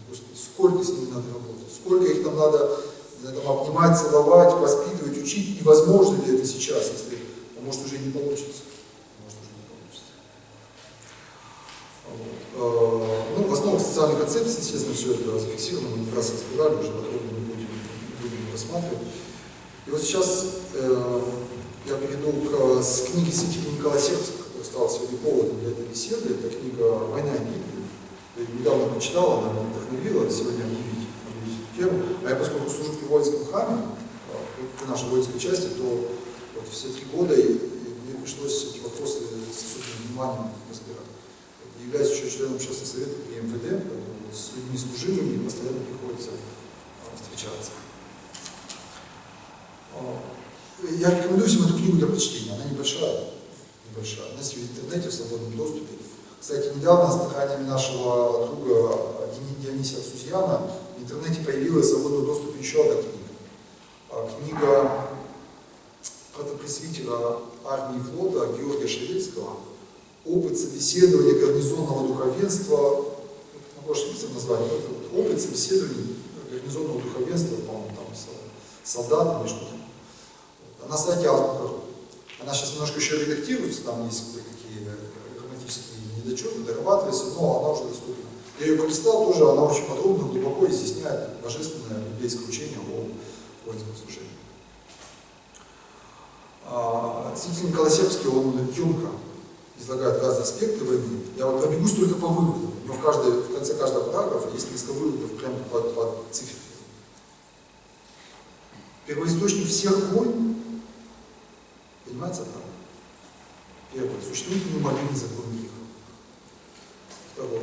Господи, сколько с ними надо работать, сколько их там надо там, обнимать, целовать, воспитывать, учить. И возможно ли это сейчас, если, может, уже не получится. Может, уже не получится. Ну, в основах социальной концепции, естественно, все это зафиксировано, мы не раз разбирали, уже подробно не будем рассматривать. И вот сейчас я перейду с книги святителя Николая Сербского, которая стала сегодня поводом для этой беседы. Это книга «Война и мир». Я недавно прочитала, она меня вдохновила сегодня объявить эту тему. А я, поскольку служу в воинском храме, в нашей воинской части, то вот все 3 года мне пришлось эти вопросы с особенным вниманием разбирать. Являюсь еще членом общественного совета при МВД, поэтому с людьми служивыми постоянно приходится встречаться. Я рекомендую всем эту книгу для прочтения. Она небольшая. Она есть в интернете, в свободном доступе. Кстати, недавно стараниями нашего друга Дионисия Арсузьяна в интернете появилась в свободном доступе еще одна книга. Книга протопресвитера армии и флота Георгия Шевельского «Опыт собеседования гарнизонного духовенства». Могу ошибиться в названии. Это вот опыт собеседования гарнизонного духовенства, по-моему, там с солдатами, что-то. На сайте Азбука. Она сейчас немножко еще редактируется, там есть кое-какие грамматические недочеты, дорабатываются, но она уже доступна. Я ее пролистал тоже, она очень подробно, глубоко изъясняет божественное библейское учение о воинском служении. Святитель Николай Сербский, он емко излагает разные аспекты войны. Я вот пробегусь только по выводам. У него в конце каждого параграфа есть несколько выводов прямо под цифры. Первоисточник всех войн, понимаете, да? Первое. Существует неумолимый закон греха. Второе.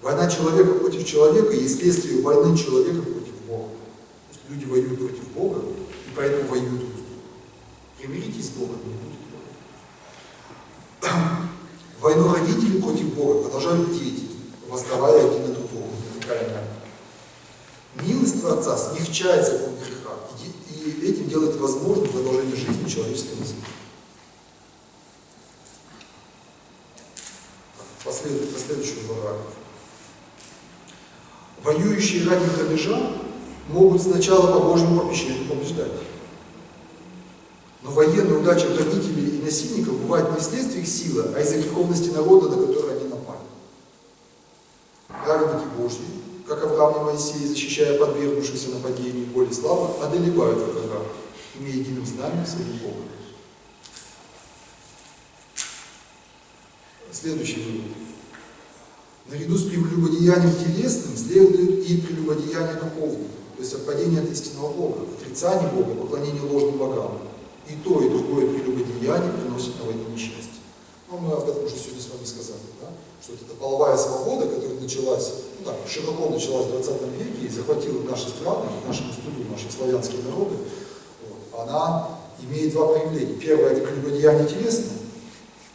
Война человека против человека есть следствие войны человека против Бога. То есть люди воюют против Бога, и поэтому воюют друг с другом. Примиритесь с Богом, не будет Бога. Войну родителей против Бога продолжают дети, восставая один на другого. Милость Творца смягчает закон греха, и этим делает возможным продолжение жизни человеческого языка. Последующий параграф. Воюющие ради грабежа могут сначала по Божьему попечению побеждать. Но военная удача грабителей и насильников бывает не вследствие их силы, а из-за греховности народа, на который они напали. Праведники Божьи, как Авраам и Моисей, защищая подвергнувшихся нападению более слабых, одолевают врага, имея единым знанием своим Богом. Следующий вывод. Наряду с прелюбодеянием телесным следует и прелюбодеяние духовное, то есть отпадение от истинного Бога, отрицание Бога, поклонение ложным богам. И то, и другое прелюбодеяние приносит на войне несчастье. Ну, мы об этом уже сегодня с вами сказали, да? Что это половая свобода, которая началась, ну так, широко началась в 20 веке и захватила наши страны, нашу историю, наши славянские народы. Вот. Она имеет 2 проявления. Первое – это прелюбодеяние телесное,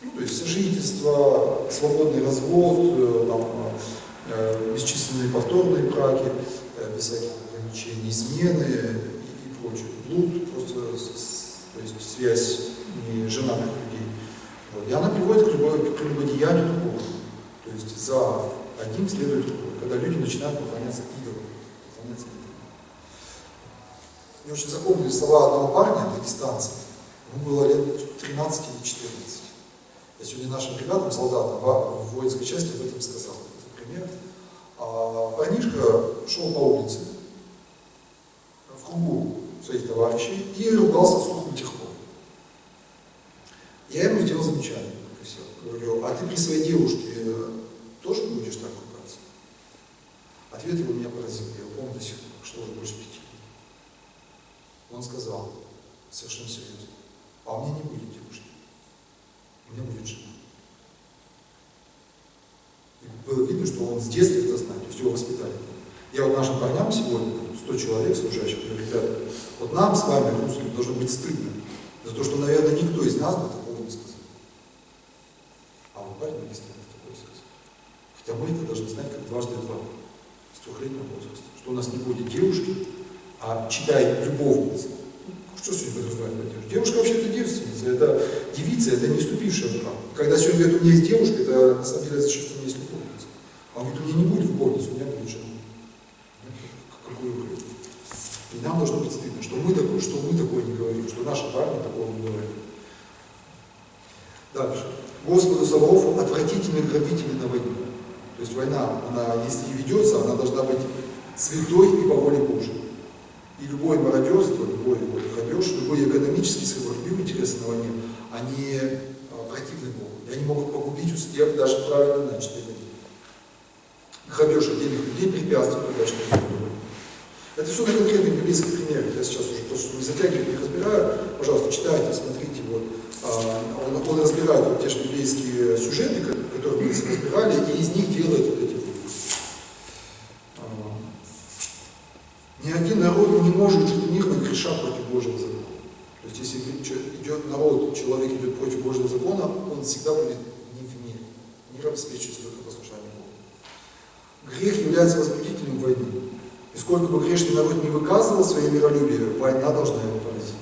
ну, то есть сожительство, свободный развод, там, бесчисленные повторные браки, без всяких ограничений, измены и прочее. Блуд, просто то есть связь неженатых людей. Вот. И она приводит к прелюбодеянию духовному. То есть за одним следует другой, когда люди начинают поклоняться идолам. Мне очень запомнили слова одного парня, дагестанца. Ему было лет 13 или 14. Я сегодня нашим ребятам, солдатам в воинской части об этом сказал. Это пример. Парнишка шел по улице в кругу своих товарищей и ругался вслух тихо. Я ему сделал замечание. Говорю, а ты при своей девушке тоже будешь так ругаться? Ответ его меня поразил. Я помню до сих пор, что уже больше 5 лет. Он сказал, совершенно серьезно, а у меня не будет девушки. У меня будет жена. И было видно, что он с детства это знает, то есть его воспитали. Я вот нашим парням сегодня, 100 человек служащих, говорю: ребята, вот нам с вами, русским, должно быть стыдно за то, что, наверное, никто из нас бы такого не сказал. А вот парень действительно такое сказал. Хотя мы это должны знать как дважды два, с 3-летнего возраста, что у нас не будет девушки, а читай любовницы. Что сегодня подразумевает под девушкой? Девушка вообще-то девственница, это девица, это не вступившая в брак. Когда сегодня говорит: у меня есть девушка, это на самом деле означает, что у меня есть любовница. А он говорит: у меня не будет любовницы, у меня будет жена. Какой выбор? И нам должно быть стыдно, что мы такое не говорим, что наши парни такого не говорят. Дальше. Господу Саваофу отвратительные грабители на войне. То есть война, она, если и ведется, она должна быть святой и по воле Божьей. И любое мародерство, любой грабеж, любой экономический свободолюбивый интерес на войне, они противны Богу. И они могут погубить успех даже правильно начатой войны. Грабеж отдельных людей препятствует удачному исходу. Это все на конкретных библейских примерах. Я сейчас уже просто не затягиваю, не разбираю. Пожалуйста, читайте, смотрите. Вот. Он разбирает вот те же библейские сюжеты, которые мы разбирали, и из них делает вот эти. Ни один народ не может жить мирно, греша против Божьего закона. То есть, если идет народ, человек идет против Божьего закона, он всегда будет не в мире. Мир обеспечивается только послушанием Бога. Грех является возбудителем войны. И сколько бы грешный народ не выказывал свое миролюбие, война должна его поразить.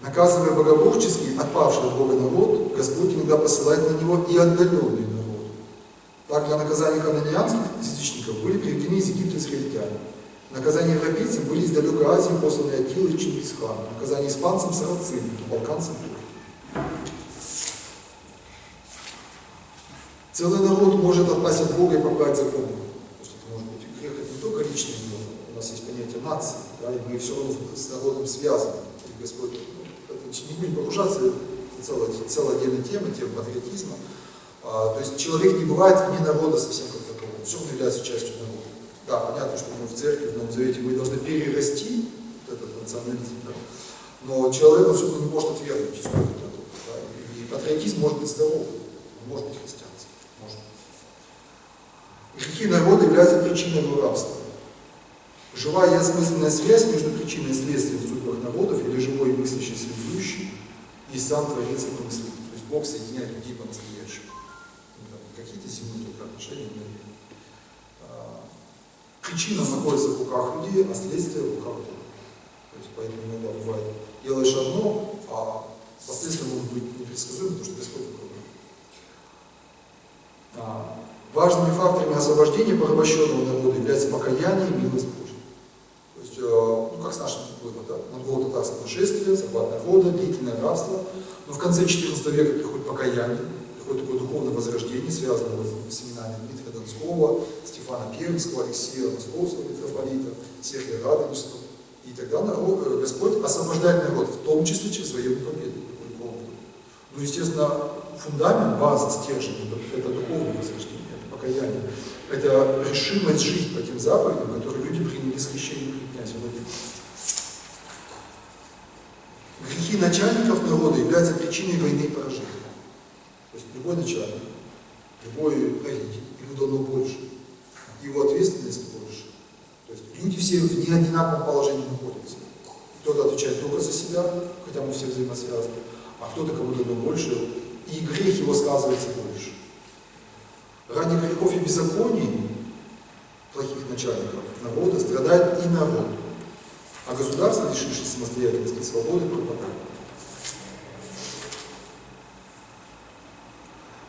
Наказывая богоборческий, отпавший от Бога народ, Господь иногда посылает на него и отдаленный народ. Так для наказания хананианских язычников были приведены из Египта израильтяне. Наказание европейцам были из далекой Азии посланы Атила и Чингисхан. Наказание испанцам сарацины, балканцам турки. Целый народ может отпасть от Бога и поправить закон. Может быть, грех это не только личный, но у нас есть понятие нации, да, и мы все равно с народом связаны. И Господь, не будем погружаться, это целая отдельная тема патриотизма. То есть человек не бывает вне народа совсем как такового, все он является частью народа. Да, понятно, что мы в церкви, в Новом Завете, мы должны перерасти этот национализм, да? Но человек он все-таки не может отвергнуть историю народа. Да? И патриотизм может быть здоровым, он может быть христианским. Может. Грехи народа являются причиной его рабства. Живая и осмысленная связь между причиной и следствием в судьбах народов или живой и мыслящий связующий и сам Творец и мысли. То есть Бог соединяет людей по-настоящему. Какие-то земные только отношения, но причина находится в руках людей, а следствие в руках Бога. То есть поэтому иногда бывает, делаешь одно, а последствия могут быть непредсказуемы, потому что Господь управляет. Важными факторами освобождения порабощенного народа являются покаяние и милость Божья. То есть, как с нашим выводом, монголо-татарское нашествие, захват народа, длительное рабство, но в конце XIV века приходит покаяние, приходит такое духовное возрождение, связанное с именами Дмитрия Донского, Стефана Пермского, Алексея Московского митрополита, Сергия Радонежского. И тогда Господь освобождает народ, в том числе через военную победу. Ну, естественно, фундамент, база, стержень, это духовное возрождение, это покаяние. Это решимость жить по тем заповедям, которые люди приняли с крещением князя Владимира. Грехи начальников народа являются причиной войны и поражения. То есть любой начальник, любой правитель, ему дано больше, его ответственность больше. То есть люди все в неодинаковом положении находятся. Кто-то отвечает только за себя, хотя мы все взаимосвязаны, а кто-то кому дано больше, и грех его сказывается больше. Ради грехов и беззаконий плохих начальников народа страдает и народ, а государство, лишившись самостоятельности и свободы, пропадает.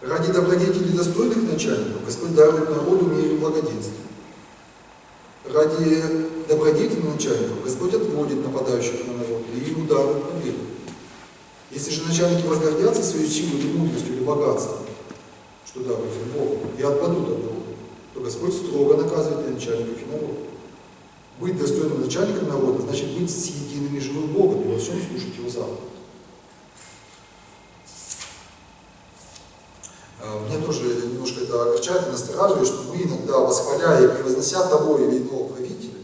Ради добродетелей достойных начальников Господь дарует народу мир и благоденствие. Ради добродетельных начальников Господь отводит нападающих на народ и ему дарует победу. Если же начальники возгордятся своей силой или мудростью или богатством, что дарует им Бог, и отпадут от Бога, то Господь строго наказывает и начальников, и народ. Быть достойным начальником народа значит быть с единым и живым Богом и во всем слушать его заповедь. Мне тоже немножко это огорчает и настораживает, что мы иногда, восхваляя и превознося того или иного правителя,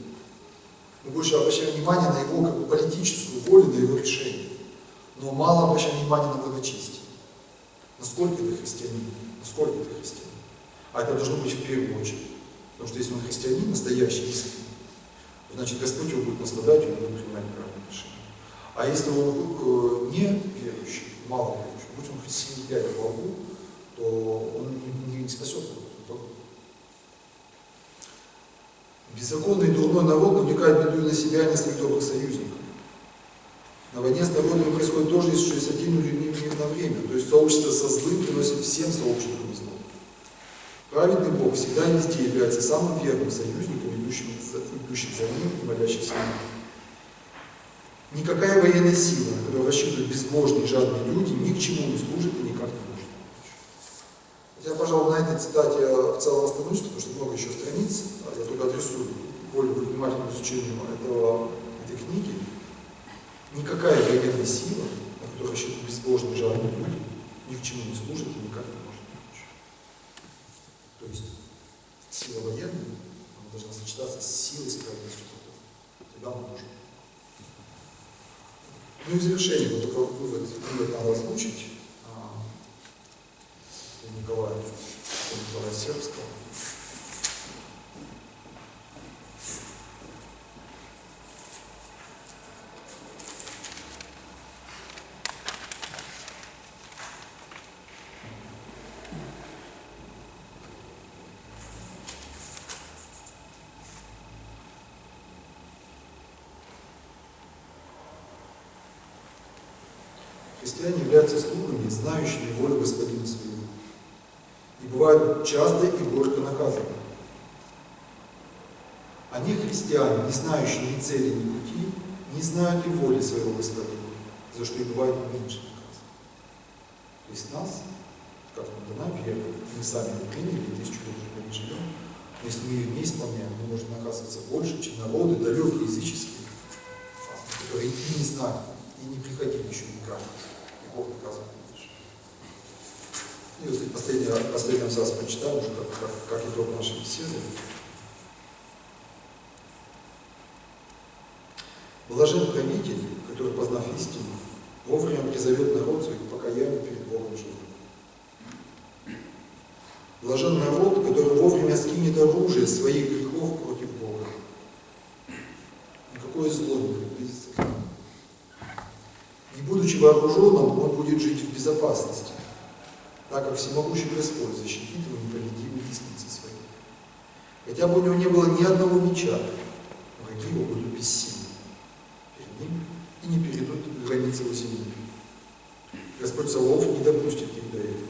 мы больше обращаем внимание на его как бы политическую волю, на его решение. Но мало обращаем внимание на благочестие. Насколько это христианин, насколько это христианин. А это должно быть в первую очередь. Потому что если он христианин, настоящий, искренний, значит Господь его будет наслаждать, он будет принимать правильное решение. А если он не верующий, мало верующий, будь он хоть 7 в Богу, то он не спасет его. Беззаконный и дурной народ навлекает беду и на себя, и на своих добрых союзников. На войне с народом происходит то же, что и с одними людьми на время. То есть сообщество со злым приносит всем сообществам зло. Праведный Бог всегда и везде является самым верным союзником, идущим за ним и молящимся о нем. Никакая военная сила, на которую рассчитывают безбожные и жадные люди, ни к чему не служит и никак не может. Я, пожалуй, на этой цитате в целом остановлюсь, потому что много еще страниц, я только адресую более внимательному изучению этой книги. Никакая военная сила, на которую рассчитывают безбожные и жадные люди, ни к чему не служит и никак не может помочь. То есть сила военная, она должна сочетаться с силой справедливости. Тогда мы можем. Ну и в завершение, вот только вывод надо озвучить Николая Сербского. Христиане являются слугами, знающими волю Господина своего, и бывают часто и горько наказаны. Они, христиане, не знающие ни цели, ни пути, не знают и воли своего Господина, за что и бывает меньше наказаны. То есть нас, как нам дана вера, мы сами ее приняли, 1000 лет уже не живем, но если мы ее не исполняем, мы можем наказываться больше, чем народы, далекие, языческие, которые и не знают, и не приходили еще никак. И Бог наказывает больше. И вот последний абзац прочитаем уже как итог нашей беседы. Блажен правитель, который, познав истину, вовремя призовет народ свой к покаянию перед Богом живым. Блажен народ, который вовремя скинет оружие своих грехов против Бога. Никакое зло не приблизится к нему. Не будучи вооруженным, он будет жить в безопасности, так как всемогущий Господь защитит его непобедимой десницей своей. Хотя бы у него не было ни одного меча, враги его будут бессильны перед ним и не перейдут границы его земли. Господь Саваоф не допустит их до этого.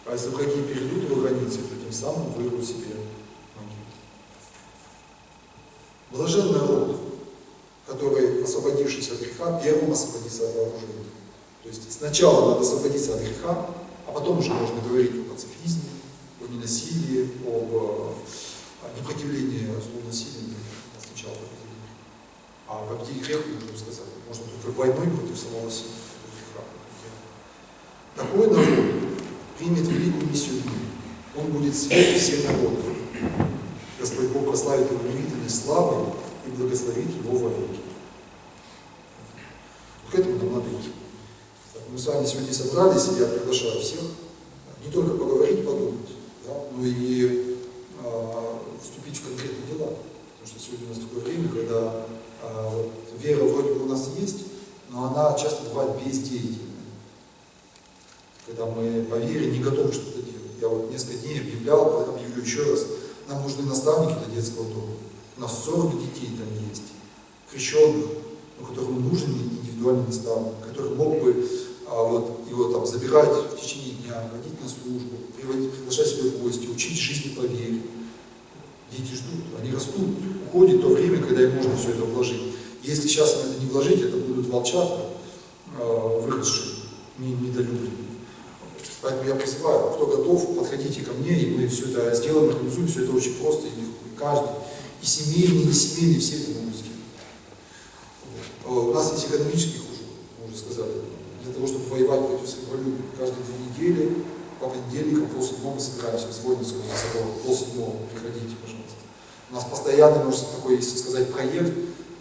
А если враги перейдут его границы, то тем самым вырвут себе могилу. Блажен народ, который, освободившись от греха, первым освободится от вооружения. То есть сначала надо освободиться от греха, а потом уже можно говорить о пацифизме, о ненасилии, об непротивлении злу насилию. Сначала а победить грех, можно сказать, можно только войной против самого себя, греха. Такой народ примет великую миссию в мире. Он будет свет всех народов. Господь Бог прославит его удивительной славой и благословит его вовеки. К этому нам надо идти. Мы с вами сегодня собрались, и я приглашаю всех не только поговорить, подумать, да, но и вступить в конкретные дела. Потому что сегодня у нас такое время, когда вера вроде бы у нас есть, но она часто бывает бездеятельной. Когда мы по вере не готовы что-то делать. Я вот несколько дней объявлю еще раз, нам нужны наставники для детского дома. У нас 40 детей там есть, крещенных, но которым нужен индивидуальный наставник, который мог бы его там забирать в течение дня, водить на службу, приглашать себя в гости, учить жизни по вере. Дети ждут, они растут, уходит то время, когда им можно все это вложить. Если сейчас им это не вложить, это будут волчата, выросшие, недолюбленные. Поэтому я призываю, кто готов, подходите ко мне, и мы все это сделаем, организуем, все это очень просто и легко. И каждый, и семейный, и не семейный, все это могут сделать. У нас есть экономических уже, мы уже сказали, для того, чтобы воевать против свободолюбия. Каждые 2 недели, по понедельникам, полседьмого собираемся в Звонинском соборе, полседьмого, приходите, пожалуйста. У нас постоянно, можно такой, если сказать, проект,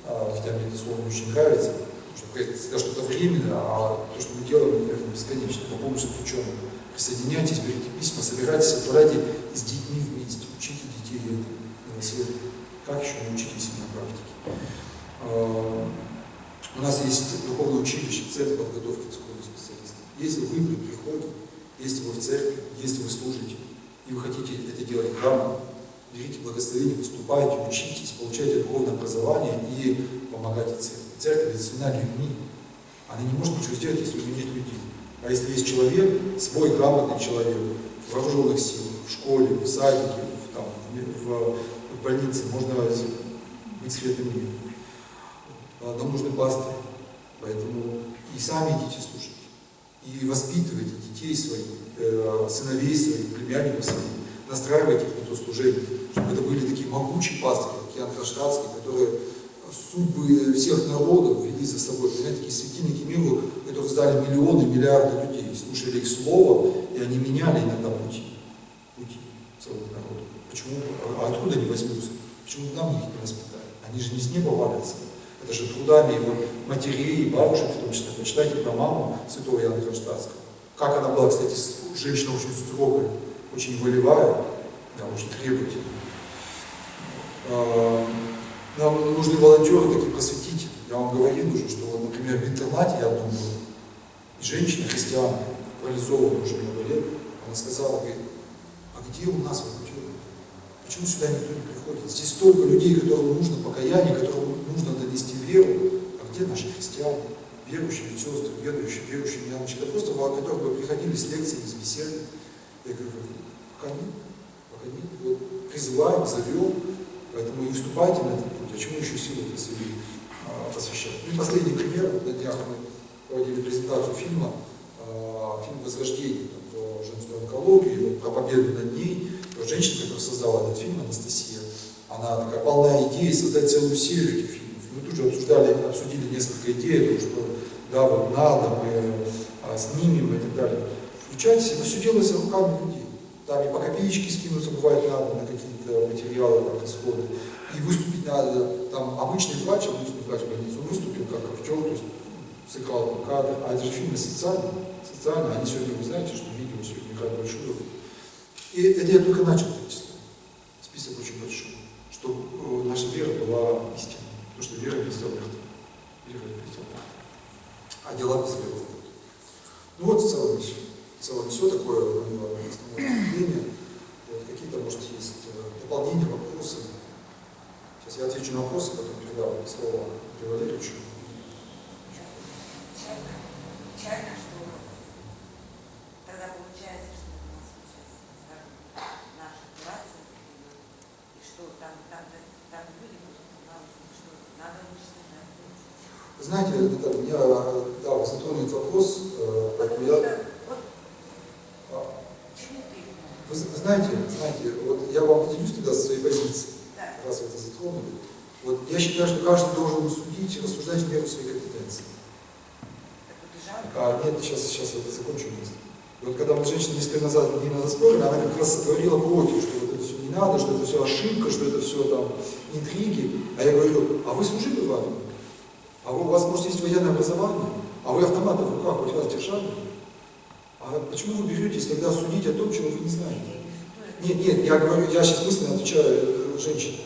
хотя мне это слово не очень нравится, потому что проект всегда что-то временное, а то, что мы делаем, наверное, бесконечно, по помощи заключенным Присоединяйтесь, берите письма, собирайтесь, отправляйте с детьми вместе, учите детей милосердию. Как еще не учить, если на практике? У нас есть духовное училище, центр подготовки духовных специалистов. Если вы при приходе, если вы в церкви, если вы служите, и вы хотите это делать грамотно, берите благословение, поступайте, учитесь, получайте духовное образование и помогайте церкви. Церковь — это семена людьми. Она не может ничего сделать, если у нее нет людей. А если есть человек, свой грамотный человек, в вооруженных силах, в школе, в садике, в больнице, можно быть светом мира. Нам нужны пастыри, поэтому и сами идите слушать, и воспитывайте детей своих, сыновей своих, племянников своих, настраивайте их на то служение, чтобы это были такие могучие пастыри, как Иоанн Кронштадтский, которые судьбы всех народов вели за собой. Понимаете, такие светильники миру, которые сдали миллионы, миллиарды людей, слушали их слово, и они меняли иногда пути целых народов. Почему? А откуда они возьмутся? Почему нам их не воспитали? Они же не с неба валятся. Это же трудами его матерей и бабушек в том числе. Почитайте про маму святого Иоанна Кронштадтского. Как она была, кстати, женщина очень строгая, очень волевая, да, очень требовательная. Нам нужны волонтеры, такие просветители. Я вам говорил уже, что, например, в интернате я одном был, и женщина, христианка, парализованная уже много лет, она сказала, говорит, а где у нас волонтеры? Почему сюда никто не приходит? Здесь столько людей, которым нужно покаяние, которым нужно донести веру. А где наши христиане? Верующие сестры, верующие мяночки. Это просто которые бы приходили с лекциями, с беседами. Я говорю, пока нет. Вот, призываем, зовем. Поэтому и вступайте на этот путь. А чему еще силу посвящать? И последний пример. На днях мы проводили презентацию фильма, фильм «Возрождение» про женскую онкологию, про победу над ней. Женщина, которая создала этот фильм, Анастасия, она такая полная идеи создать целую серию этих фильмов. Мы тут же обсудили несколько идей, о том, что да, вот надо, мы снимем и так далее. Включайтесь, это все делается руками людей. Там и по копеечке скинуться бывает надо на какие-то материалы, как расходы. И выступить надо, там обычный врач в больнице, он выступил как актер, то есть сыграл кадр. А это же фильмы социальные. Они сегодня, вы знаете, что видео сегодня играют большую роль. И это я только начал перечислять. Список очень большой. Чтобы наша вера была истинной. Потому что вера без дел мертва. Вера без дел мертва. А дела без веры. Ну вот в целом все. В целом все такое основное выступление. Вот, какие-то, может, есть дополнения, вопросы. Сейчас я отвечу на вопросы, потом передам слово Андрею Валерьевичу. Печально, что тогда получается, что у нас сейчас, скажем, наша операция, и что там люди просто балуются, что надо уничтожать. Вы знаете, это, меня, да, вы затронули вопрос, поэтому я... Вы знаете, вот я вам поделюсь тогда со своей позиции, раз вы это затронули. Вот я считаю, что каждый должен судить и рассуждать в меру своей компетенции. Нет, сейчас я это закончу мысль. И вот когда мы с женщиной несколько дней назад спорили, она как раз говорила против, что вот это все не надо, что это все ошибка, что это все там интриги. А я говорю, а вы служили в армии? А у вас, может, есть военное образование? А вы автоматы в руках хоть раз держали? А почему вы беретесь тогда судить о том, чего вы не знаете? Нет, я говорю, я сейчас мысленно отвечаю женщине.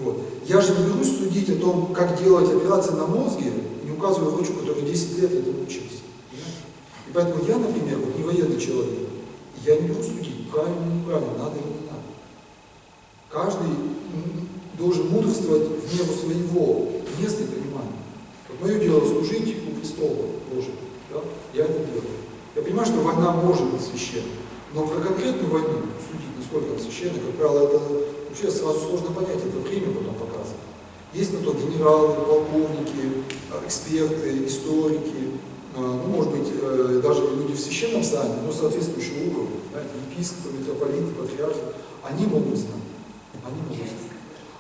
Вот. Я же не берусь судить о том, как делать операции на мозге, не указываю врачу, который 10 лет этому учился. И поэтому я, например, вот не военный человек, я не берусь судить, правильно или неправильно, надо или не надо. Каждый должен мудрствовать в меру своего места и понимания. Вот мое дело служить у престола Божьего. Да? Я это делаю. Я понимаю, что война может быть священной, но про конкретную войну судить, насколько она священна, как правило, это вообще сразу сложно понять, это время потом показывает. Есть на то генералы, полковники, эксперты, историки, ну, может быть, даже люди в священном сане, но соответствующего уровня, знаете, епископы, митрополиты, патриархи, они могут знать.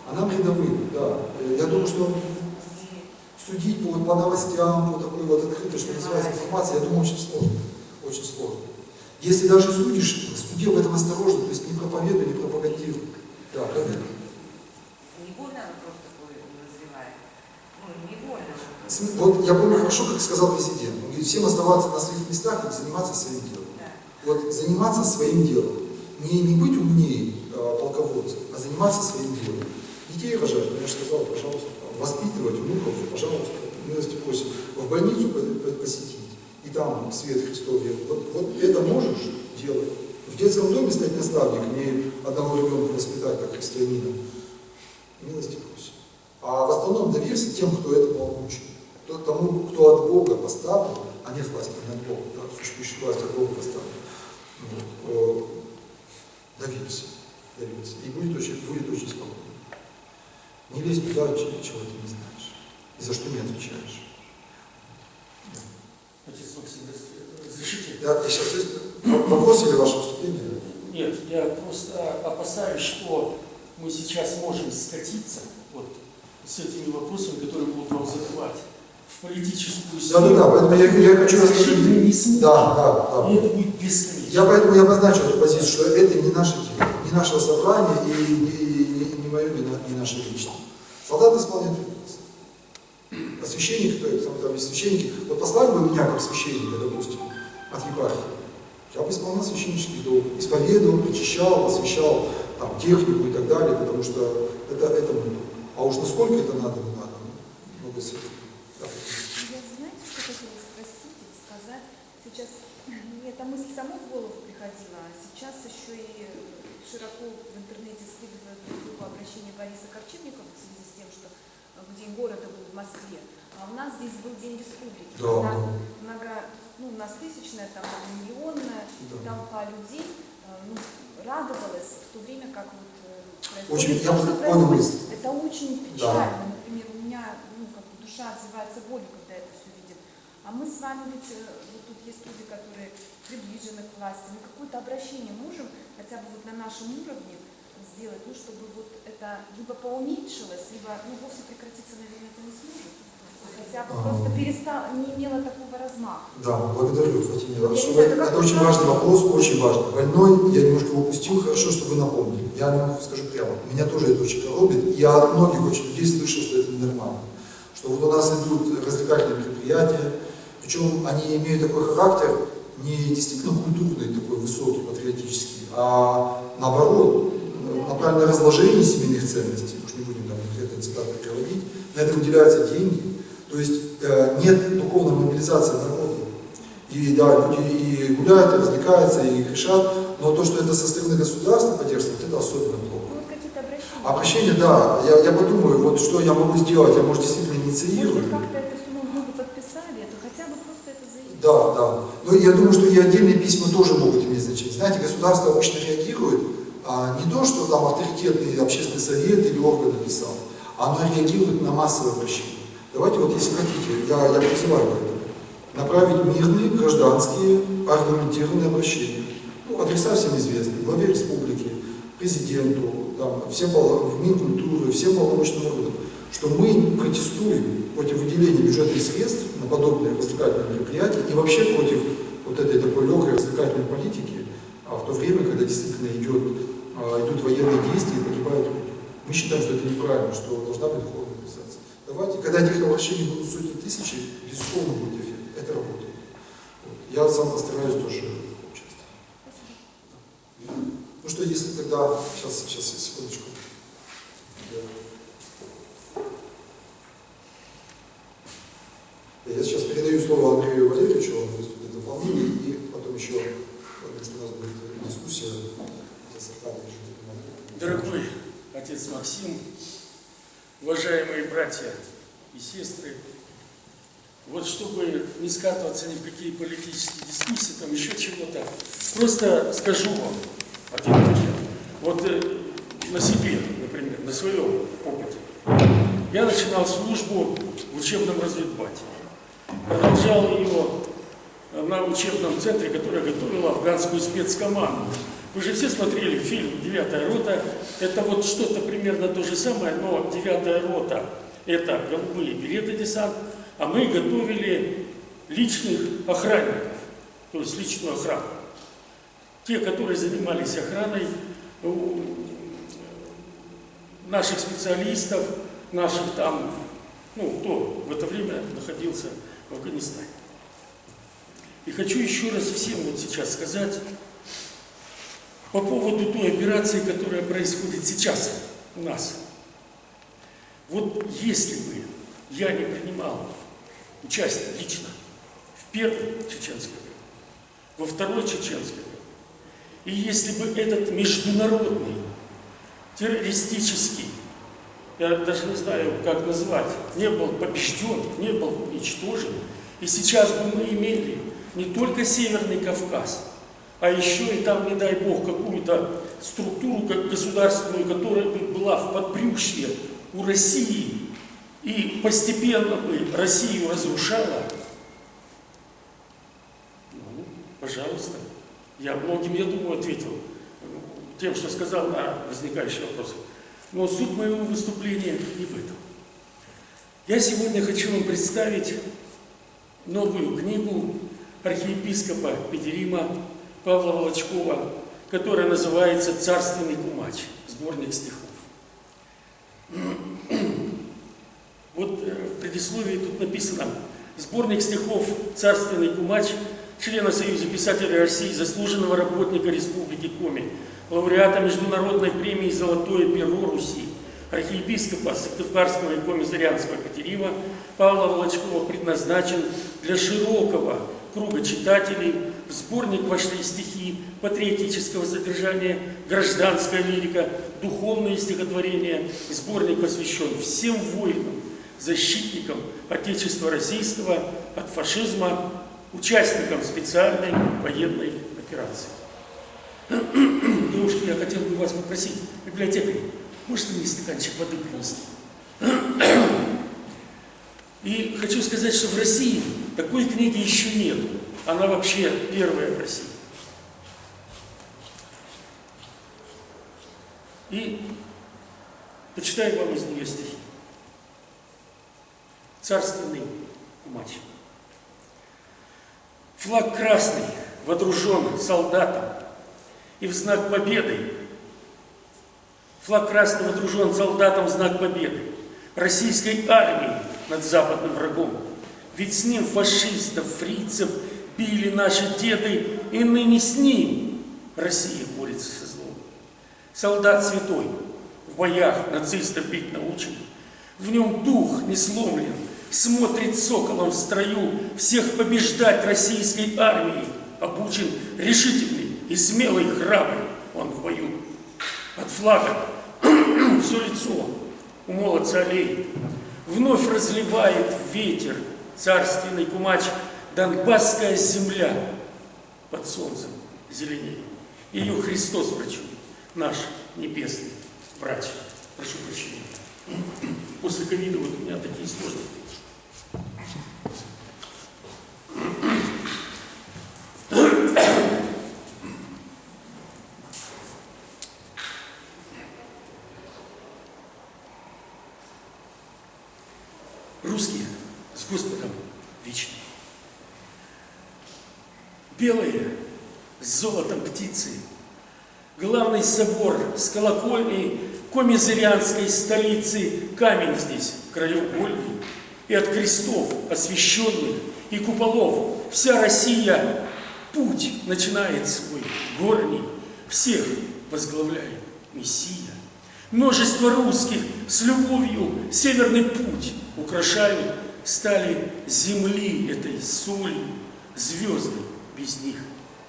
А нам рядовым, да. Я думаю, что судить по новостям, по такой вот открытой, что называется, информации, я думаю, очень сложно. Очень сложно. Если даже судишь, суди об этом осторожно, то есть не проповедуй, не пропагандируй. Да, правда? Не больно вопрос такой назревает. Ну, не больно. Вот я помню хорошо, как сказал президент. Он говорит, всем оставаться на своих местах и заниматься своим делом. Да. Вот заниматься своим делом. Не быть умнее полководцев, а заниматься своим делом. Детей рожать, я же сказал, пожалуйста, воспитывать внуков, пожалуйста, милости просим, в больницу посетить, и там свет Христов делать. Вот это можешь делать. В детском доме стать наставником и одного ребенка воспитать как христианина. Милости просим. А в основном доверься тем, кто этому обучен. Тому, кто от Бога поставлен, а нет власти не от Бога, да, существующая власть от Бога поставлена. Вот. Доверься. И будет очень спокойно. Не лезь туда, чего ты не знаешь. И за что не отвечаешь. Отец Максим, разрешите? Да, я сейчас вопрос или ваше выступление? Нет, я просто опасаюсь, что мы сейчас можем скатиться вот с этими вопросами, которые будут вам задавать, в политическую сферу. Да, поэтому я хочу мы не сможем. Да. И это будет бесконечно. Я поэтому и обозначил эту позицию, что это не наше дело, не нашего собрания и не мое, не наше личное. Солдаты исполняют приказ. А священник, там есть священники, вот послали бы меня как священника, допустим, от епархии, я бы исполнял священнический долг, исповедовал, причащал, освящал там, технику и так далее, потому что это мой долг. А уж насколько это надо, не надо, много с этим. Да. Я, знаете, что хотела спросить или сказать? Сейчас эта мысль сама в голову приходила, а сейчас еще и широко в интернете скидывают группу обращения Бориса Корчевникова в связи с тем, что День города был в Москве, а у нас здесь был День Республики. Да. У нас тысячная, там миллионная толпа людей радовалась в то время, как вот происходит то, что происходит. Это очень печально. Например, у меня душа отзывается болью, когда это все видит. А мы с вами ведь, вот тут есть люди, которые приближены к власти, мы какое-то обращение можем хотя бы вот на нашем уровне сделать, чтобы вот это либо поуменьшилось, либо вовсе прекратиться, наверное, это не сможет. Хотя бы просто не имело такого размаха. Да, благодарю, Фатима. Это очень важный вопрос, очень важный. Больной, я немножко его упустил, хорошо, что вы напомнили. Я вам скажу прямо, меня тоже это очень коробит. Я от многих очень людей слышал, что это ненормально. Что вот у нас идут развлекательные мероприятия, причем они имеют такой характер, не действительно культурный, такой высокий, патриотический, а наоборот, направлено на разложение семейных ценностей, уж не будем там конкретные цитаты приводить, на это выделяются деньги. То есть нет духовной мобилизации народа. И да, люди и гуляют, и развлекаются, и грешат, но то, что это со стороны государства поддерживает, это особенно плохо. Вот какие-то обращения. Обращения, да, я подумаю, вот что я могу сделать, я, может, действительно инициирую. Может, как-то это все много подписали, это хотя бы просто это заявить. Да. Но я думаю, что и отдельные письма тоже могут иметь значение. Знаете, государство обычно реагирует, не то, что там авторитетный общественный совет или орган написал, оно реагирует на массовое обращение. Давайте вот, если хотите, я призываю к этому, направить мирные, гражданские, аргументированные обращения. Адреса всем известны, главе республики, президенту, всем в Минкультуры, всем полномочным органам, что мы протестуем против выделения бюджетных средств на подобные развлекательные мероприятия и вообще против вот этой такой легкой развлекательной политики, в то время, когда действительно идут военные действия и погибают люди. Мы считаем, что это неправильно, что должна быть духовная мобилизация. Давайте, когда этих обращений будут сотни тысяч, безусловно, будет эффект. Это работает. Я сам постараюсь тоже участвовать. Ну что, если тогда... Сейчас, секундочку. Я сейчас передаю слово Андрею Валерьевичу, он выступит в дополнение, и потом еще, потому что у нас будет дискуссия. Дорогой отец Максим, уважаемые братья и сестры, вот чтобы не скатываться ни в какие политические дискуссии, там еще чего-то, просто скажу вам, отец Максим, вот на себе, например, на своем опыте. Я начинал службу в учебном разведбате. Продолжал ее на учебном центре, который готовил афганскую спецкоманду. Вы же все смотрели фильм «9-я рота». Это вот что-то примерно то же самое, но 9-я рота – это голубые береты десант, а мы готовили личных охранников, то есть личную охрану. Те, которые занимались охраной наших специалистов, наших кто в это время находился в Афганистане. И хочу еще раз всем вот сейчас сказать по поводу той операции, которая происходит сейчас у нас. Вот если бы я не принимал участие лично в первой чеченской войне, во второй чеченской войне, и если бы этот международный террористический, я даже не знаю, как назвать, не был побежден, не был уничтожен, и сейчас бы мы имели не только Северный Кавказ, а еще и там, не дай бог, какую-то структуру государственную, которая бы была в подбрюшье у России и постепенно бы Россию разрушала, ну, пожалуйста. Я многим, я думаю, ответил тем, что сказал на возникающие вопросы. Но суть моего выступления не в этом. Я сегодня хочу вам представить новую книгу архиепископа Петерима Павла Волочкова, которая называется «Царственный кумач», сборник стихов. Вот в предисловии тут написано: сборник стихов «Царственный кумач» члена Союза писателей России, заслуженного работника Республики Коми, лауреата Международной премии «Золотое перо Руси», архиепископа Сыктывкарского и Коми-Зырянского Петерима Павла Волочкова предназначен для широкого круга читателей. В сборник вошли стихи патриотического содержания, гражданская лирика, духовные стихотворения. Сборник посвящен всем воинам, защитникам Отечества Российского от фашизма, участникам специальной военной операции. Девушки, я хотел бы вас попросить, библиотекарь, можно мне стаканчик воды принести? И хочу сказать, что в России такой книги еще нет. Она вообще первая в России. И почитаю вам из нее стихи. Царственный кумач. Флаг красный водружен солдатом, и в знак победы, флаг красный водружен солдатом в знак победы российской армии над западным врагом. Ведь с ним фашистов, фрицев били наши деды, и ныне с ним Россия борется со злом. Солдат святой, в боях нацистов бить научен, в нем дух не сломлен, смотрит соколом в строю, всех побеждать российской армии обучен, решительный и смелый, храбрый он в бою. От флага все лицо у молодца аллеи, вновь разливает ветер царственный кумач, Донбасская земля под солнцем зеленее. Ее Христос врачует, наш небесный врач. Прошу прощения. После ковида вот у меня такие сложности. Русские с Господом вечны. Белые с золотом птицы, главный собор с колокольней Коми-Зырянской столицы, камень здесь краеугольный, и от крестов освященных и куполов вся Россия путь начинает свой горний, всех возглавляет Мессия. Множество русских с любовью северный путь украшают, стали земли этой солью, звезды без них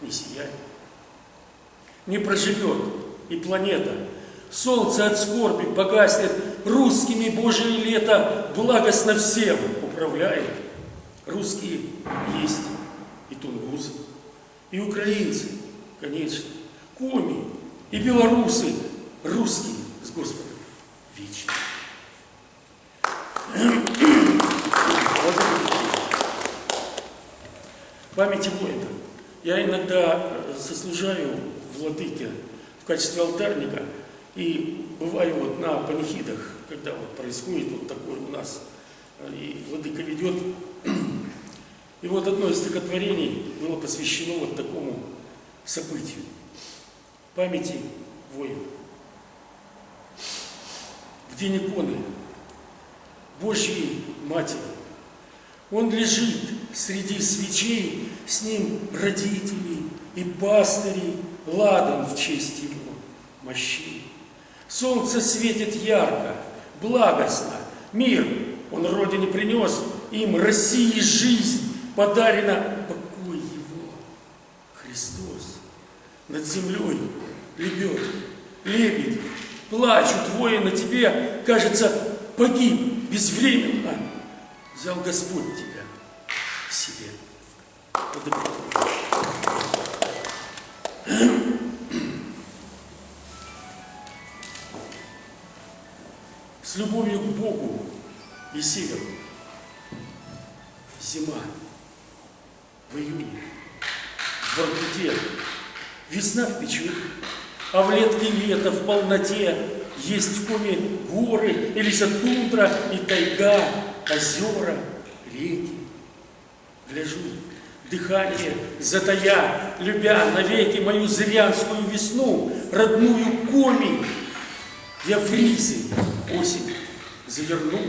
не сияют. Не проживет и планета, солнце от скорби погаснет, русскими Божие лето благостно всем управляет. Русские есть и тунгусы, и украинцы, конечно, коми и белорусы, русские с Господом вечно. Памяти воинов. Я иногда сослужаю в Владыке в качестве алтарника и бываю вот на панихидах, когда вот происходит вот такое у нас, и Владыка ведет. И вот одно из стихотворений было посвящено вот такому событию. Памяти воинов. В день иконы Божьей Матери он лежит среди свечей, с ним родители и пастыри, ладан в честь его мощей. Солнце светит ярко, благостно, мир он родине принес, им России жизнь подарена, покой его. Христос над землей лебедки, лебеди плачут, воины, тебе, кажется, погиб безвременно. Взял Господь тебя к себе. С любовью к Богу и северу. Зима в июне, в Воркуте, весна в печи, а в летке лето в полноте. Есть в Коме горы, Элиса тундра и тайга, озера, реки. Гляжу, дыхание затая, любя навеки мою зырянскую весну, родную Коми. Я в ризы осень заверну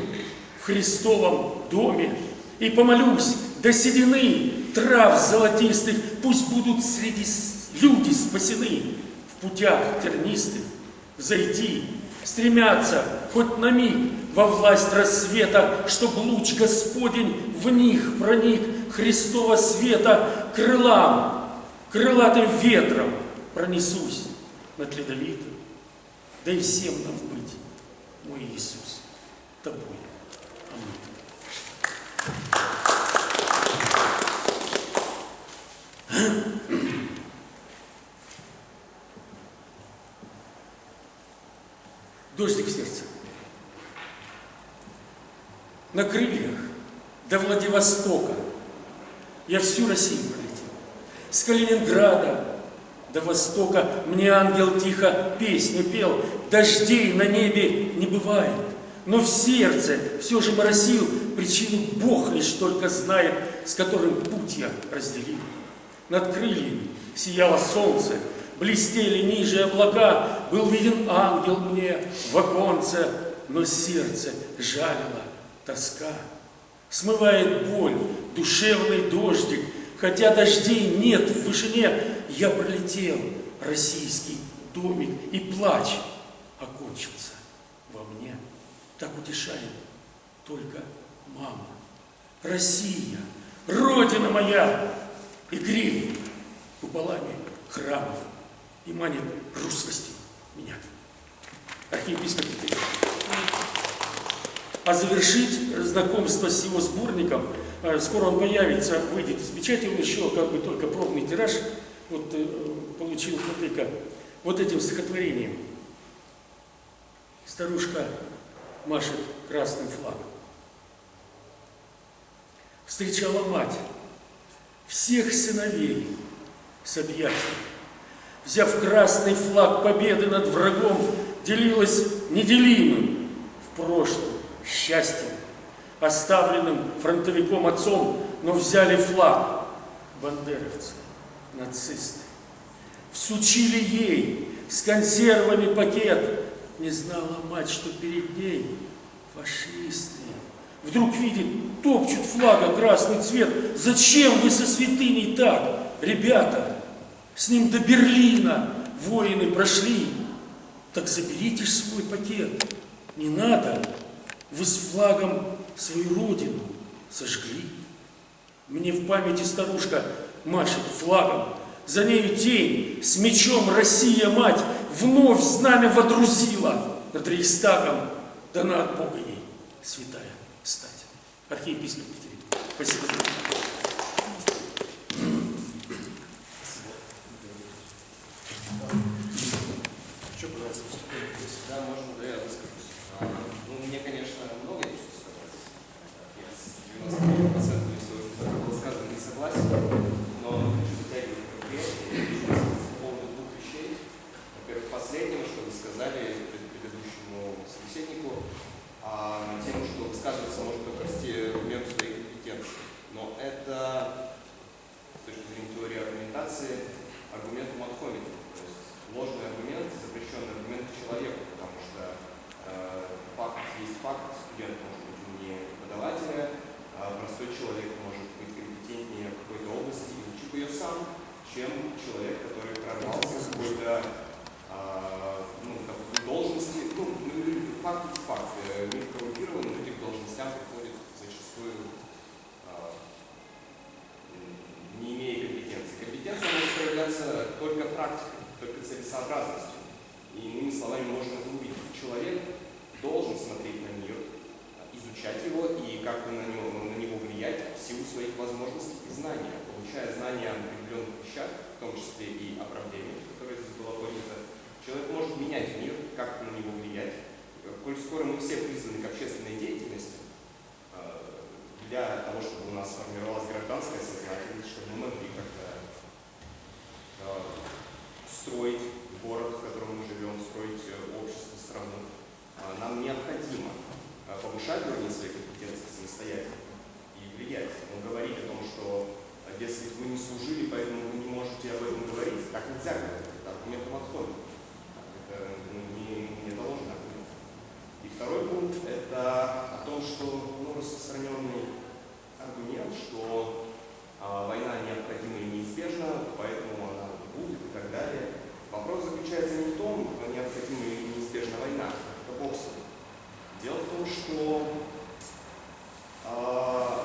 в Христовом доме и помолюсь до седины трав золотистых, пусть будут среди люди спасены в путях тернистых. Взойти, стремятся хоть на миг во власть рассвета, чтоб луч Господень в них проник Христова света крылам, крылатым ветром пронесусь над ледовитым. Дай всем нам быть, мой Иисус, тобой омыт. Дождик в сердце. На крыльях до Владивостока я всю Россию пролетел. С Калининграда до Востока мне ангел тихо песню пел. Дождей на небе не бывает, но в сердце все же моросил. Причину Бог лишь только знает, с которым путь я разделил. Над крыльями сияло солнце, блестели ниже облака, был виден ангел мне в оконце, но сердце жалило тоска. Смывает боль душевный дождик, хотя дождей нет в вышине, я пролетел российский домик, и плач окончился во мне. Так утешает только мама. Россия, Родина моя, и греет куполами храмов и манит русскостью меня. Архиепископ Петров. А завершить знакомство с его сборником, скоро он появится, выйдет из печати, он еще как бы только пробный тираж получил владыка вот этим стихотворением. Старушка машет красным флагом. Встречала мать всех сыновей с объятием. Взяв красный флаг победы над врагом, делилась неделимым в прошлом счастьем, оставленным фронтовиком отцом, но взяли флаг бандеровцы, нацисты. Всучили ей с консервами пакет. Не знала мать, что перед ней фашисты. Вдруг видит, топчут флага красный цвет. Зачем вы со святыней так, ребята? С ним до Берлина воины прошли. Так заберите ж свой пакет. Не надо. Вы с флагом свою родину сожгли. Мне в памяти старушка машет флагом. За нею тень, с мечом Россия, мать, вновь знамя водрузила над Рейхстагом. Дана от Бога ей святая стать. Архиепископ Петров. Спасибо. Что, пожалуйста, да, можно, да, я выскажусь. Мне, конечно, много есть что сказать. Я с 99% всего, что было сказано, не согласен, но хочу затягивать мероприятие по поводу двух вещей. Во-первых, последнего, что вы сказали предыдущему собеседнику, на тему, что высказываться может только в меру своей компетенции. Но это, с точки зрения теории аргументации, аргументум ad hominem. То есть ложный аргумент, запрещенный аргумент к человеку, потому что факт есть факт, студент может быть умнее преподавателя, простой человек может быть компетентнее в какой-то области, чем человек, который прорвался в какой-то должности. Факт есть факт. Мир коррумпирован, люди к должностям приходят зачастую не имея компетенции. Компетенция может проявляться только практикой, только целесообразностью. И иными словами можно это увидеть. Человек должен смотреть на мир, изучать его и как-то на него влиять в силу своих возможностей и знаний. Получая знания о определенных вещах, в том числе и о проблеме, которая здесь была поднята, человек может менять мир, как-то на него влиять. Коль скоро мы все призваны к общественной деятельности, для того, чтобы у нас сформировалась гражданская сознательность, чтобы мы могли как-то строить город, в котором мы живем, строить общество, страну, нам необходимо повышать уровень своей компетенции самостоятельно и влиять. Но говорить о том, что если вы не служили, поэтому вы не можете об этом говорить, так нельзя говорить, это аргументом отходит. Это не доложено аргумент. И второй пункт – это о том, что распространенный аргумент, что война необходима и неизбежна, поэтому она будет и так далее. Вопрос заключается не в том, необходима или неизбежна война, это бог с ним. Дело в том, что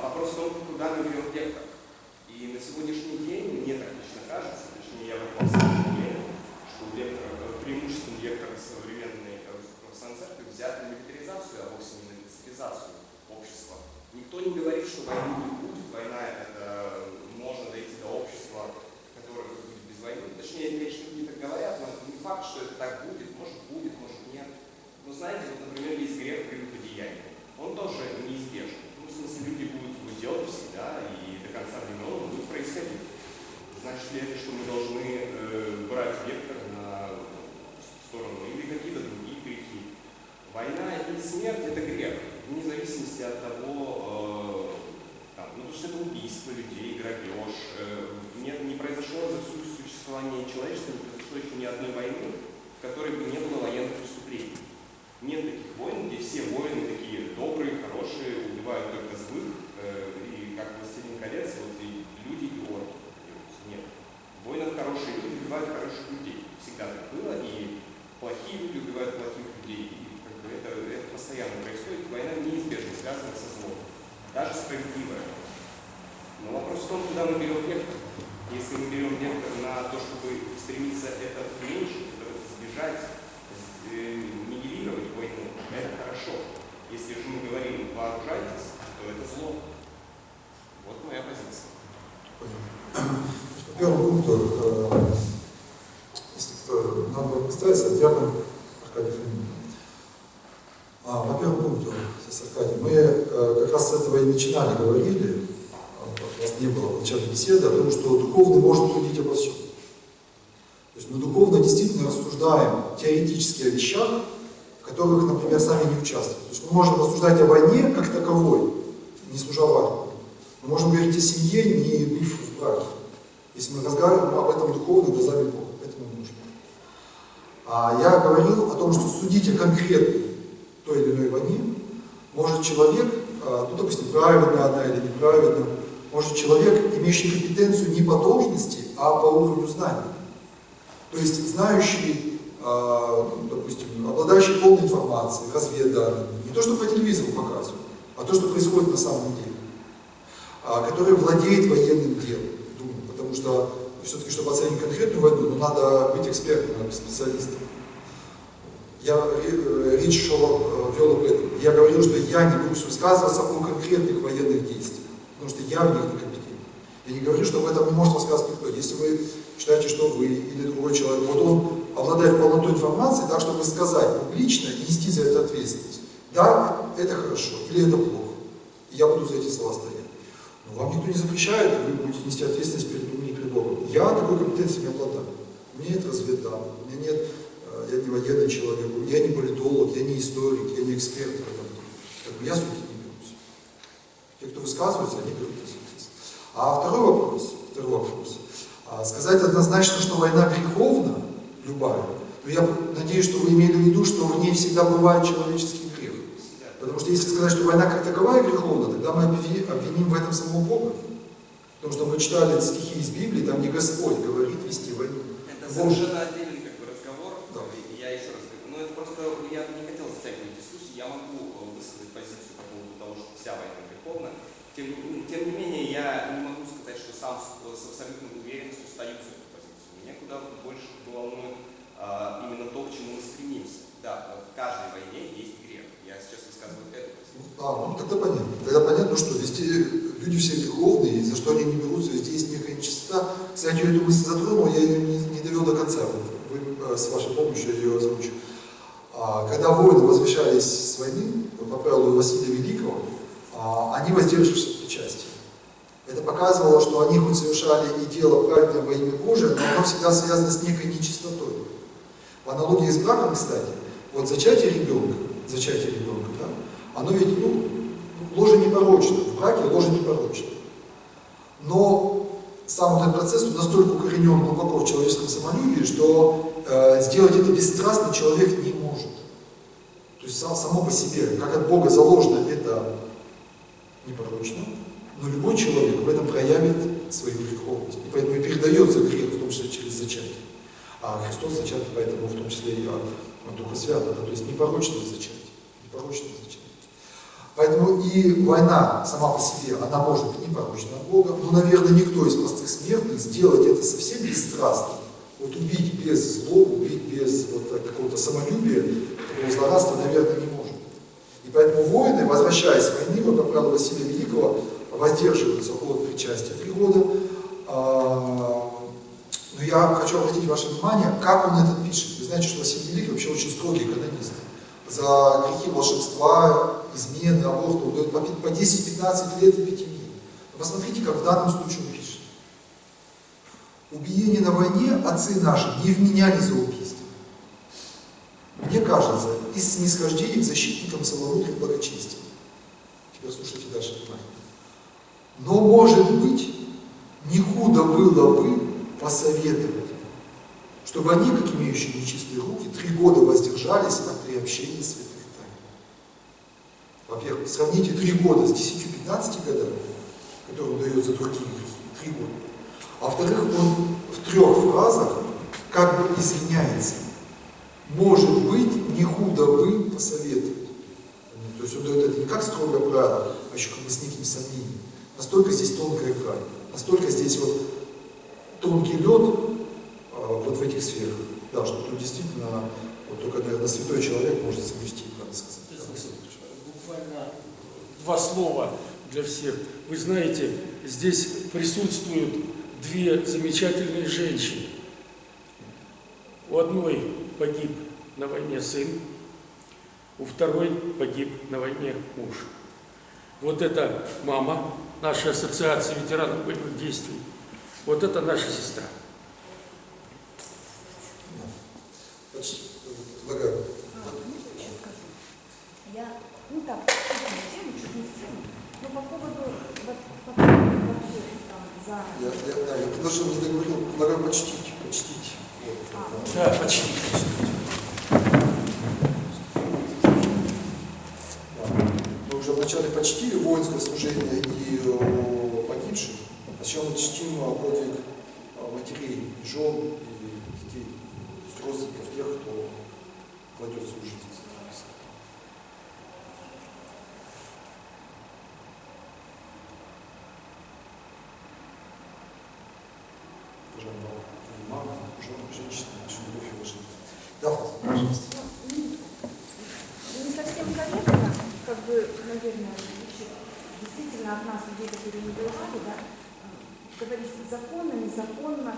вопрос в том, куда мы берем вектор. И на сегодняшний день, мне так лично кажется, точнее я в этом уверен, что преимущественный вектор современной православной церкви взят на милитаризацию, а вовсе не на нацификацию общества. Никто не говорит, что войны не будет. Война – это можно дойти до общества, которое будет без войны. Точнее, конечно, люди так говорят, но это не факт, что это так будет, может, нет. Но знаете, вот, например, есть грех прелюбодеяния. Он тоже неизбежен. В смысле, люди будут его делать всегда, и до конца времен он будет происходить. Значит ли это, что мы должны брать вектор на сторону или какие-то другие грехи? Война и смерть – это грех. Вне зависимости от того, потому что это убийство людей, грабеж. Не произошло за всю существование человечества, не произошло еще ни одной войны, в которой бы не было военных преступлений. Нет таких войн, где все воины такие добрые, хорошие, убивают только злых, и как «Властелин колец», вот и люди, и орки. Нет. В войнах хорошие люди убивают хороших людей. Всегда так было, и плохие люди убивают плохих людей. Это постоянно происходит, война неизбежно связана со злом, даже справедливая. Но вопрос в том, куда мы берем вектор. Если мы берем вектор на то, чтобы стремиться это уменьшить, это избежать, нивелировать войну, это хорошо. Если же мы говорим «вооружайтесь», то это зло. Вот моя позиция. По первому пункту, надо представиться, Дьякон Аркадий Фомин. По первому пункту, Аркадий, мы как раз с этого и начинали, говорили, у нас не было в начале беседы, о том, что духовный может судить обо всем. То есть мы духовно действительно рассуждаем теоретически о вещах, в которых, например, сами не участвуем. То есть мы можем рассуждать о войне как таковой, не служа в армии. Мы можем говорить о семье, не быв в браке. Если мы разговариваем об этом духовно глазами Бога, поэтому нужно. Я говорил о том, что судить о конкретной той или иной войне может человек, допустим, правильно она или неправильно, может человек, имеющий компетенцию не по должности, а по уровню знаний. То есть знающий, допустим, обладающий полной информацией, разведданными, не то, что по телевизору показывают, а то, что происходит на самом деле, который владеет военным делом, думаю, потому что все-таки, чтобы оценить конкретную войну, надо быть экспертом, надо быть специалистом. Речь вел об этом. Я говорил, что я не буду высказываться о конкретных военных действиях, потому что я в них не компетентен. Я не говорю, что об этом не может рассказывать никто. Если вы считаете, что вы или другой человек, вот он обладает полнотой информации, так, чтобы сказать публично и нести за это ответственность. Да, это хорошо, или это плохо. И я буду за эти слова стоять. Но вам никто не запрещает, вы будете нести ответственность перед людьми и перед Богом. Я такой компетенцией не обладаю. У меня нет разведданных, у меня нет, я не военный человек, я не политолог, я не историк, я не эксперт в этом. Поэтому я судить не берусь. Те, кто высказываются, они берут ответственность. Второй вопрос. Сказать однозначно, что война греховна, любая, но я надеюсь, что вы имели в виду, что в ней всегда бывает человеческий грех. Потому что если сказать, что война как таковая греховна, тогда мы обвиним в этом самого Бога. Потому что мы читали стихи из Библии, там не Господь говорит, может вести войну. Это совершенно отдельный как бы разговор. Да. И я еще раз говорю, ну это просто, я не хотел затягивать дискуссию, я могу высказать позицию по поводу того, что вся война греховна. Тем не менее, я не могу сказать, что сам с абсолютной уверенностью стою за эту позицию. Меня куда больше волнует именно то, к чему мы стремимся. Да, в каждой войне есть грех. Я сейчас высказываю эту позицию. Ну тогда понятно. Тогда понятно, что везде люди все греховные, и за что они не берутся, везде есть некая нечистота. Кстати, я эту мысль затронул, я ее не довел до конца. Вы, с вашей помощью я ее озвучу. Когда воины возвращались с войны, по правилу Василия Великого, они воздерживались от причастия. Это показывало, что они хоть совершали и дело праведное во имя Божие, но оно всегда связано с некой нечистотой. В аналогии с браком, кстати, вот зачатие ребенка, да, оно ведь, ложе непорочно, в браке ложе непорочно. Но сам этот процесс настолько укоренен глубоко в человеческом самолюбии, что сделать это бесстрастно человек не может. То есть само по себе, как от Бога заложено, это непорочно, но любой человек в этом проявит свою греховность. И поэтому и передается грех, в том числе через зачатие. А Христос зачат, поэтому в том числе и от Духа Святого, то есть непорочное зачатие. Поэтому и война сама по себе, она может быть непорочна от Бога, но, наверное, никто из простых смертных сделать это совсем бесстрастно. Вот убить без злобы, убить без какого-то самолюбия, такого злорадства, наверное, не может. И поэтому воины, возвращаясь с войны, по правилу Василия Великого, воздерживаются от причастия 3 года. Но я хочу обратить ваше внимание, как он это пишет. Вы знаете, что Василий Великий вообще очень строгий канонист. За грехи волшебства, измены, аборта он дает по 10-15 лет и 5 дней. Посмотрите, как в данном случае он пишет. Убиение на войне отцы наши не вменяли за убийство. Мне кажется, из снисхождения к защитникам целомудрия и благочестия. Теперь слушайте дальше внимание. Но, может быть, не худо было бы посоветовать, чтобы они, как имеющие нечистые руки, 3 года воздержались от приобщения святых тайн. Во-первых, сравните 3 года с 10-15 годами, которые он дает за другие грехи, 3 года. А во-вторых, он в 3 фразах как бы извиняется. Может быть, не худо бы посоветовать. То есть он дает это не как строгое правило, а еще как бы с неким сомнением. Настолько здесь тонкая грань, настолько здесь вот тонкий лед вот в этих сферах. Да, что тут действительно вот только, наверное, святой человек может соблюсти, надо сказать. Буквально 2 слова для всех. Вы знаете, здесь присутствуют 2 замечательные женщины. У одной погиб на войне сын, у второй погиб на войне муж. Вот это мама нашей ассоциации ветеранов боевых действий. Вот это наша сестра. Почти. Предлагаю. Можно я скажу? Я, чуть не в тему, но по поводу вообще там за... Я предложил, не договорил, предлагаю почтить. Вот. Да, почти. Мы уже вначале почтили воинское служение и погибших, а сейчас мы чтим подвиг матерей, жен и детей, то есть родственников тех, кто кладет свою жизнь. Мама, женщина, наша любовь и уважение. Да, пожалуйста. Не совсем корректно, как бы, наверное, действительно от нас, людей, которые не воевали, да, говорить законно, незаконно,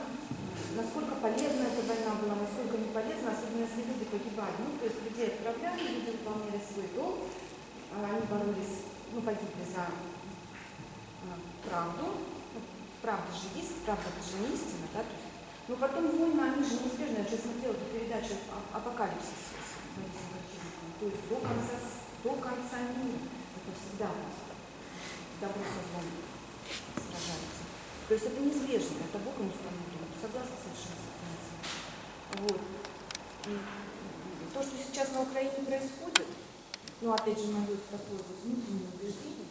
насколько полезна эта война была, насколько не полезна, особенно если люди погибали. Ну, то есть людей отправляли, люди выполняли свой долг, они боролись, погибли за правду. Правда же есть, правда это же не истина, да, то есть. Но потом войны, они же неизбежны. Я же смотрела эту передачу «Апокалипсис», то есть до конца мира. Это всегда добро со злом сражается. То есть это неизбежно, это Богом установлено. Согласна совершенно с этим. Вот. И то, что сейчас на Украине происходит, опять же, мое такое вот внутреннее убеждение,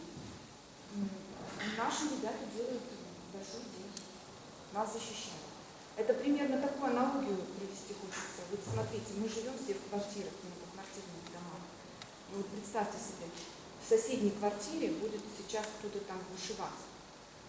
наши ребята делают большое дело. Нас защищают. Это примерно такую аналогию привести хочется. Вот смотрите, мы живем все в квартирах, многоквартирных домах. И вот представьте себе, в соседней квартире будет сейчас кто-то там бушевать.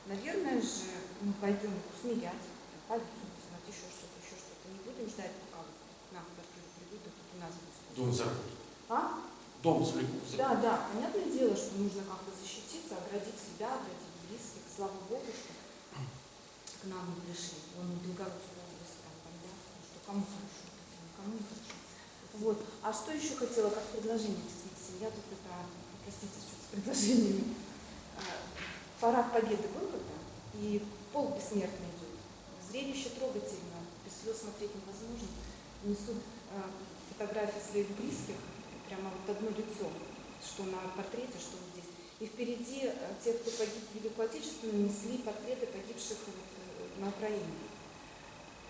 Наверное же, мы пойдем смеять, полицию вызывать, еще что-то. Не будем ждать, пока нам в квартиру придут, и тут у нас будет. Дом заработал. А? Дом целиком. Да, понятное дело, что нужно как-то защититься, оградить себя, оградить близких. Слава Богу, что к нам не пришли. Он в Белгородскую область, там, понятно, что кому хорошо, никому не хорошо. Вот. А что еще хотела как предложение, Максим? Я тут простите, что с предложениями. Парад Победы был когда? И полк бессмертный идет. Зрелище трогательно, без слез смотреть невозможно. Несут фотографии своих близких, прямо вот одно лицо, что на портрете, что вот здесь. И впереди тех, кто погиб в Великую Отечественную, несли портреты погибших на Украине.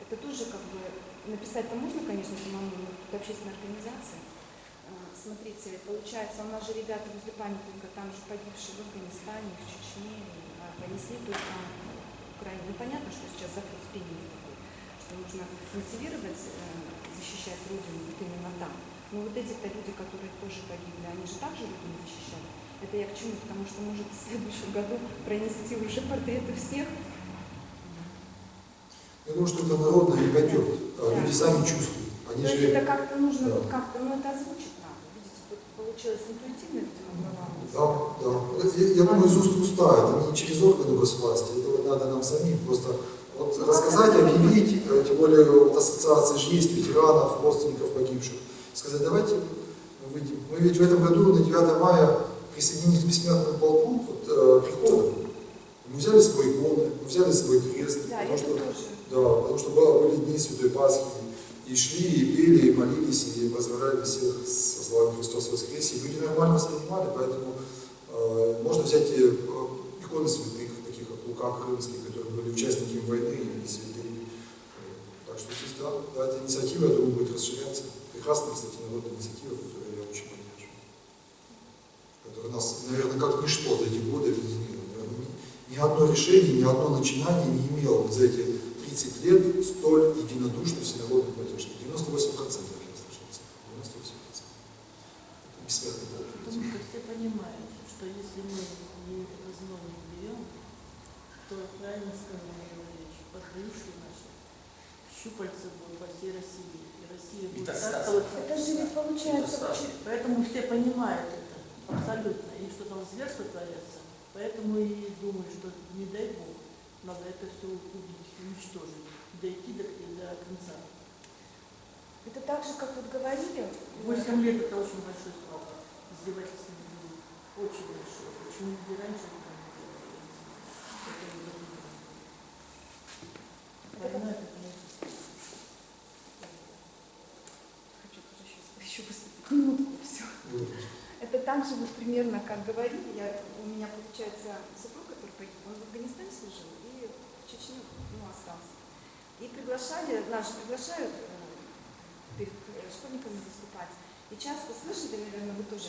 Это тоже как бы написать-то можно, конечно, самому, но тут общественная организация. Смотрите, получается, у нас же ребята возле памятника, там же погибшие в Афганистане, в Чечне, понесли тут там Украину. Ну, понятно, что сейчас запрос времени такой, что нужно мотивировать, защищать Родину вот именно там. Но вот эти-то люди, которые тоже погибли, они же также Родину защищали. Это я к чему? Потому что может в следующем году пронести уже портреты всех. Я думаю, что это народно не пойдет. Да. Люди сами чувствуют. Они То есть же... это как-то нужно, Да. вот как-то, ну это озвучить надо. Видите, тут получилось интуитивно, видимо, голова. Да. Я думаю, из уст в уста, это не через органы госвласти, это надо нам самим просто вот рассказать, объявить, тем более вот ассоциации же есть ветеранов, родственников погибших, сказать, давайте мы выйдем. Мы ведь в этом году на 9 мая присоединились к бессмертному полку приходом. Мы взяли с собой иконы, мы взяли с собой крест, Да, потому это что, тоже. да, потому что были дни Святой Пасхи, и шли, и пели, и молились, и поздравляли всех со славой Христос воскресе. И люди нормально воспринимали, поэтому можно взять иконы святых, таких как Лука Крымский, которые были участниками войны и святые. Так что здесь, да, эта инициатива, я думаю, будет расширяться. Прекрасная, кстати, народная инициатива, которую я очень поддерживаю. Которая нас, наверное, как ничто за эти годы объединила. Ни одно решение, ни одно начинание не имело вот за эти 30 лет столь единодушной всенародной поддержки. 98% я слышал. 98%. Это бессмертный полк. Потому что все понимают, что если мы не возьмем, не берем, то правильно сказал Ильич, поддышки наши, щупальца будут по всей России. И Россия будет Метастазы. Это же ведь получается очень... Поэтому все понимают это абсолютно. И что там зверства творятся. Поэтому и думаю, что не дай Бог, надо это все убить, уничтожить, дойти до конца. Это так же, как вот говорили... 8 лет это очень большой срок. Издевательства не было. Очень большой. Почему не раньше это не делали? Война это, конечно, Хочу тоже еще выступить. Минутку, все. Это так же вот примерно, как говорили, у меня получается супруг, который погиб, он в Афганистане служил и в Чечне остался. И нас приглашают перед школьниками выступать. И часто слышали, наверное, вы тоже,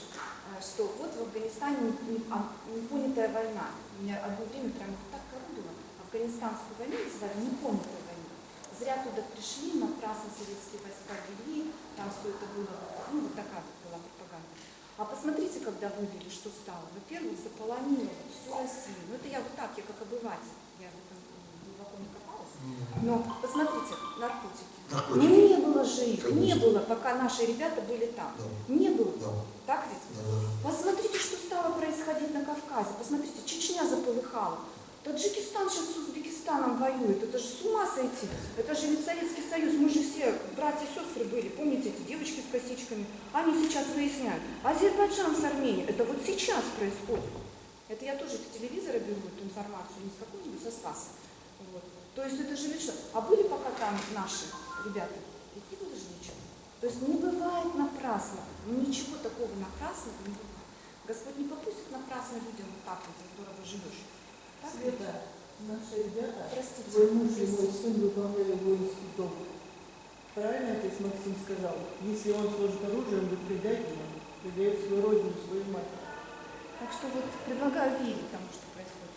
что вот в Афганистане непонятая война. Меня одно время прямо так коробило. Афганистанскую войну называли непонятая война. Зря туда пришли, напрасно советские войска ввели, там все это было, ну вот такая вот была пропаганда. А посмотрите, когда вывели, что стало. Во-первых, заполонило всю Россию. Ну это я вот так, я как обыватель, я в этом глубоко не копалась. Но посмотрите, наркотики. Не было же их, Конечно. не было, пока наши ребята были там. Да. Не было. Да. Так ведь? Да. Посмотрите, что стало происходить на Кавказе. Посмотрите, Чечня заполыхала. Таджикистан сейчас с Узбекистаном воюет. Это же с ума сойти. Это же ведь Советский Союз. Мы же все братья и сестры были. Помните, эти девочки с косичками? Они сейчас выясняют. Азербайджан с Арменией. Это вот сейчас происходит. Это я тоже с телевизора беру эту информацию, не с какого-нибудь, со Спаса. Вот. То есть это же лично. А были пока там наши ребята? Ведь не было же ничего. То есть не бывает напрасно. Ничего такого напрасного не бывает. Господь не попустит напрасно людям вот так вот, здорово живешь. Так? Света, наши ребята, Простите. твой муж и мой сын выполняли воинский долг. Правильно отец Максим сказал? Если он сложит оружие, он будет предателем, предает свою родину, свою мать. Так что вот предлагаю верить тому, что происходит.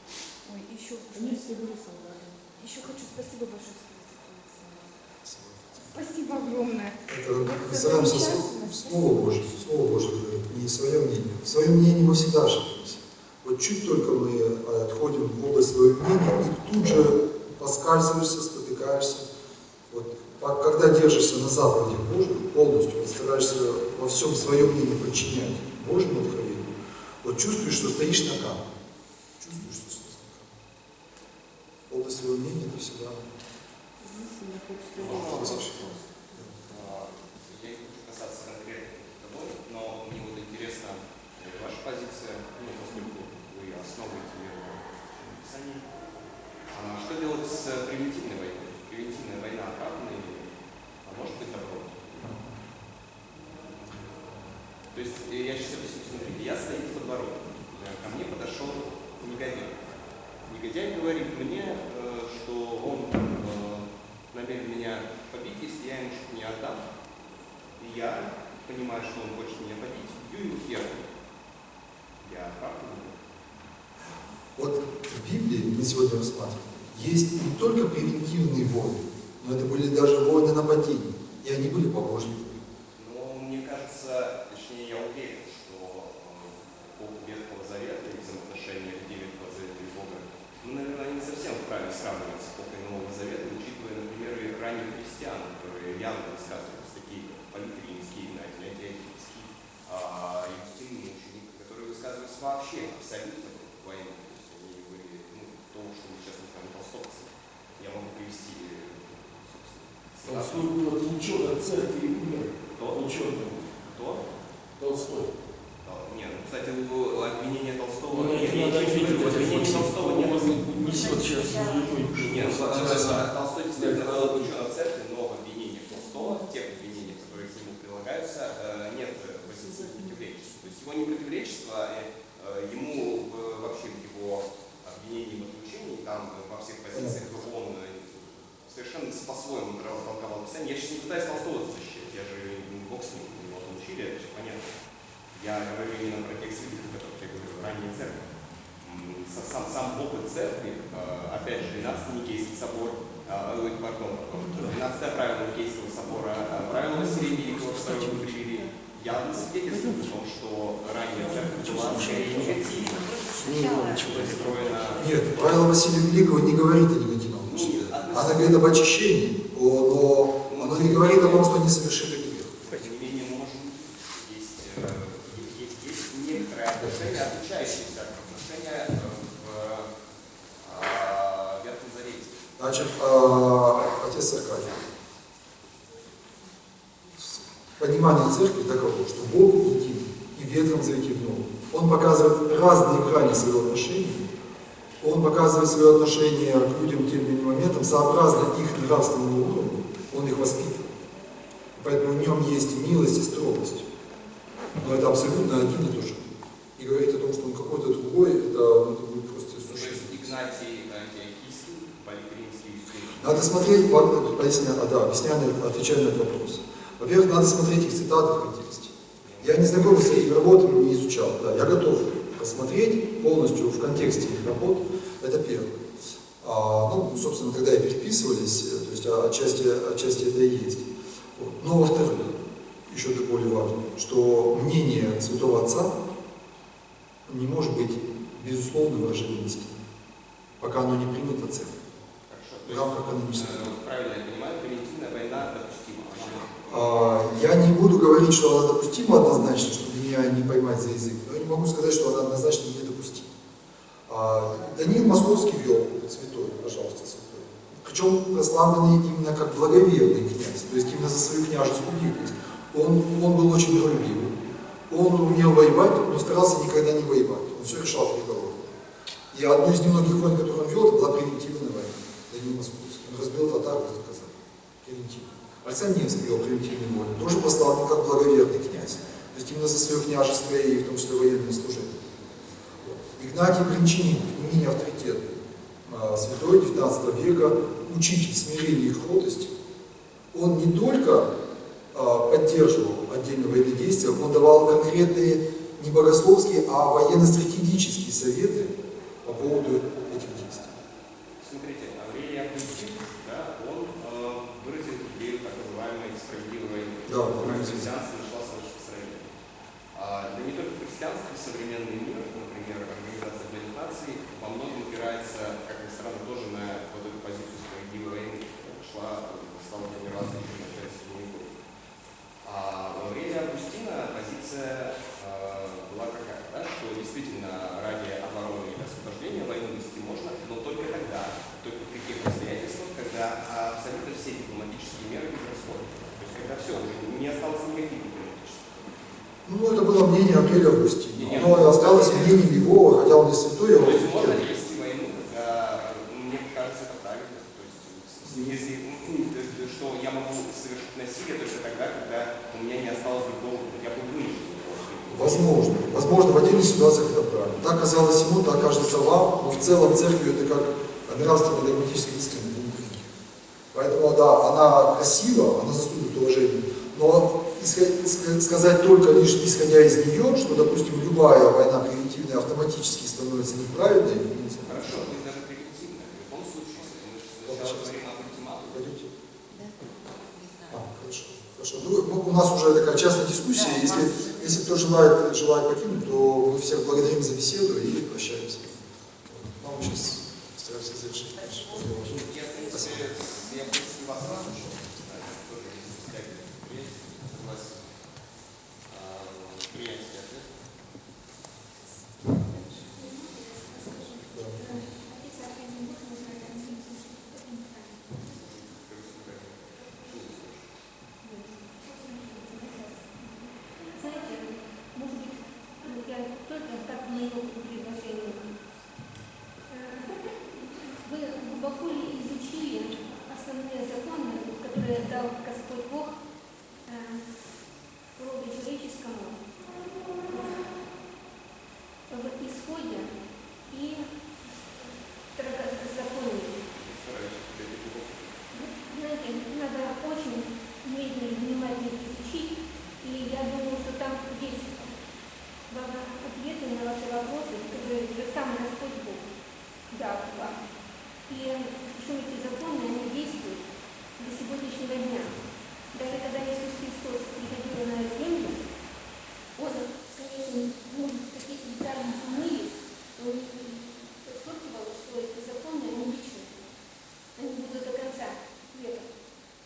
Ой, еще Они все были солдатами. хочу спасибо большое сказать, отцу Максиму. Спасибо огромное. Это касаемся Слова Божьего. Слово Божье говорит, не свое мнение. В своем мнении мы всегда ошибаемся. Вот чуть только мы отходим в область своего мнения, и тут же поскальзываешься, спотыкаешься. Вот, когда держишься на заповеди Божьих, полностью вот, стараешься во всем свое мнение подчинять Божьему откровению, вот чувствуешь, что стоишь на камне. Чувствуешь, что стоишь на камне. Область своего мнения это всегда... Я не хочу касаться конкретно того, но мне вот интересна ваша позиция, ну, поскольку вы основываете веру в Писании. Что делать с превентивной войной? Превентивная война оправдана или может быть добро? То есть, я сейчас объясню, смотрите, я стою в подворотне, ко мне подошел негодяй. Негодяй говорит мне, что он намерен меня побить, если я ему что-то не отдам. И я понимаю, что он хочет меня побить, бью ему хером. Я оправдан. Вот в Библии мы сегодня рассматриваем, есть не только превентивные войны, но это были даже войны нападений, и они были по Божьей воле. Но мне кажется, точнее я уверен, что эпоху Ветхого Завета и взаимоотношения людей Ветхого Завета и Бога, ну, наверное, не совсем вправе сравнивать с эпохой Нового Завета, учитывая, например, и ранних христиан, которые явно высказывались, такие Поликримские, Антиохийские, Юстин мученик, которые высказывались вообще абсолютно против войны. То есть они были, ну, то, что мы сейчас называем толстовцы. Я могу привести, собственно, Толстой был отлучен от церкви и умер. Отлучен. Кто? Толстой. Нет, ну, кстати, обвинение Толстого... Ну, это надо ответить, обвинение Толстого нет. Несет сейчас Нет, Толстой действительно был отлучен от церкви, но в обвинениях Толстого, в тех обвинениях, которые к нему прилагаются, нет позиции противоречества. То есть его непротиворечество, ему вообще в его обвинении в отлучении, там во всех позициях он совершенно по-своему толковал Писание. Я сейчас не пытаюсь Толстого защищать, я же не бог с ним, его отлучили, это все понятно. Я говорю именно про тех святых, о которых я говорю, ранняя церковь. Сам опыт церкви, опять же, 12-й Никейский собор, 12-е правило Никейского собора, правило Василия Великого, которое вы привели, явно свидетельствует о том, что ранняя церковь была скорее негативна, настроена... Нет, правило Василия Великого не говорит о негативном отношении. Она говорит об очищении, но оно не говорит о том, что они совершили грех. Тем не менее, может быть, есть некоторые отношения, отличающиеся от отношения в Ветхом Завете. Значит, отец Аркадий. Понимание церкви таково, что Бог един и в Ветхом Завете и в Новом. Он показывает разные грани своего отношения. Он показывает свое отношение к людям тем или иным моментам, сообразно их нравственному уровню, он их воспитывает. Поэтому в нем есть и милость, и строгость. Но это абсолютно один и тот же. И говорить о том, что он какой-то другой, это будет просто существенно. Игнатий Антиохийский, Поликримский, Юстин. Надо смотреть, отвечая на этот вопрос. Во-первых, надо смотреть их цитаты в контексте. Я не знаком с этими работами, не изучал. Да, я готов посмотреть полностью в контексте их работ. Это первое. Собственно, когда и переписывались, то есть отчасти это и есть. Вот. Но во-вторых, еще более важно, что мнение Святого Отца не может быть безусловным выражением истины, пока оно не принято церковью. В рамках канонического. Правильно я понимаю, превентивная война допустима. Я не буду говорить, что она допустима однозначно, чтобы меня не поймать за язык, но я не могу сказать, что она однозначно недопустима. Даниил Московский вел, святой, пожалуйста, святой. Причем прославленный именно как благоверный князь, то есть именно за свою княжескую деятельность. Он был очень миролюбивый. Он умел воевать, но старался никогда не воевать. Он все решал переговоры. И одну из немногих войн, которую он вел, это была превентивная война. Даниил Московский. Он разбил татар, как сказать, превентивно. Александр Невский вел превентивную войну, тоже прославлен как благоверный князь. То есть именно за свое княжество и в том числе военное служение. Игнатий Бринчанин, не менее авторитетный, святой 19 века, учитель смирения и кротости, он не только поддерживал отдельные военные действия, он давал конкретные не богословские, а военно-стратегические советы по поводу этих действий. Смотрите, Аврелий Августин, да, он выразил идею так называемой справедливой войны, Да, которая в христианстве нашла свое распространение. Да не только в христианстве, современный мир, например, Организация Объединенных Наций, во многом опирается, как ни странно, тоже на вот эту позицию справедливой войны, которая стала формироваться еще в начале Средневековья. Во время Августина позиция была какая, да, что действительно ради обороны и освобождения войну вести можно, но только тогда, только при тех обстоятельствах, когда абсолютно все дипломатические меры безрасходны. То есть когда все, уже не осталось никаких дипломатических. Ну, это было мнение Андрея Августина. Оно осталось мнением его, хотя он и святой. То есть можно ли вести войну, когда, мне кажется, это правильно. То есть, если, что я могу совершить насилие только тогда, когда у меня не осталось другого, я буду вынужден. Возможно. Возможно, в отдельных ситуациях это правильно. Так казалось ему, так кажется вам, но в целом церковь это как нравственно-догматический инструмент. Поэтому, да, она красива, она заслуживает уважения, но сказать только лишь исходя из нее, что, допустим, любая война превентивная автоматически становится неправильной, нельзя. Хорошо, то есть даже превентивная. В любом случае, мы же сначала говорим об ультиматуме. Пойдете? Хорошо. Хорошо. Ну, у нас уже такая частная дискуссия. Если кто желает покинуть, то мы всех благодарим за беседу и прощаемся. Ну, мы сейчас стараемся завершить. Спасибо. Я бы вас слушал, тоже согласен. Приятный ответ. Знаете, может быть, я только так моего предложения. Вы глубоко ли изучили основные законы, которые дал Господь Бог роду человеческому в Исходе и Второзаконии? Знаете, надо очень медленно и внимательно изучить, и я думаю, что там есть ответы на ваши вопросы, которые сам Господь Бог дал вам. И причем эти законы, они действуют до сегодняшнего дня. Даже когда Иисус Христос приходил на землю, Он, конечно, такие детали изменились, но он подчеркивал, что эти законы, они вечны. Они будут до конца века.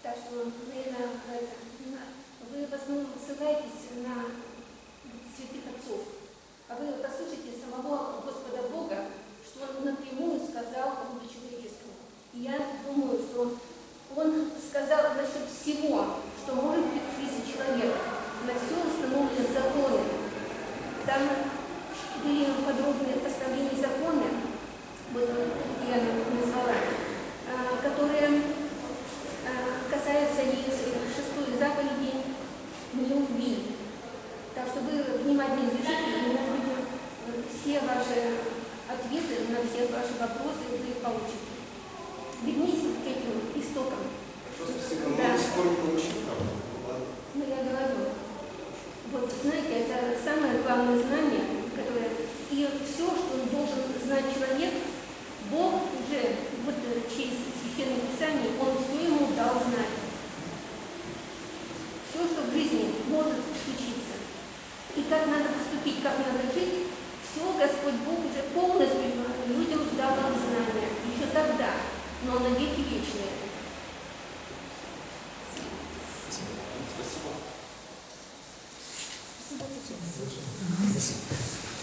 Так что, наверное, вы в основном ссылаетесь на святых отцов, а вы послушайте самого Господа Бога, что Он напрямую сказал о роду человеческому. И я думаю, что Он сказал насчет всего, что может быть в жизни человека. На все установлены законы. Там были подробные постановления законы, вот я назвала, которые касаются и 6-й заповеди «Не убий». Так что вы внимательно изучите, и, может быть, все ваши ответы на все ваши вопросы вы их получите. Вернитесь к этим истокам. Хорошо, спасибо. Да. Мы скоро получим, правда? Ну, я говорю. Вот, знаете, это самое главное знание, которое... И все, что должен знать человек, Бог уже, вот через Священное Писание, Он все ему дал знать. Все, что в жизни может случиться. И как надо поступить, как надо жить, все Господь Бог уже полностью людям дал знания. Еще тогда, но на веки вечные. Спасибо. Спасибо.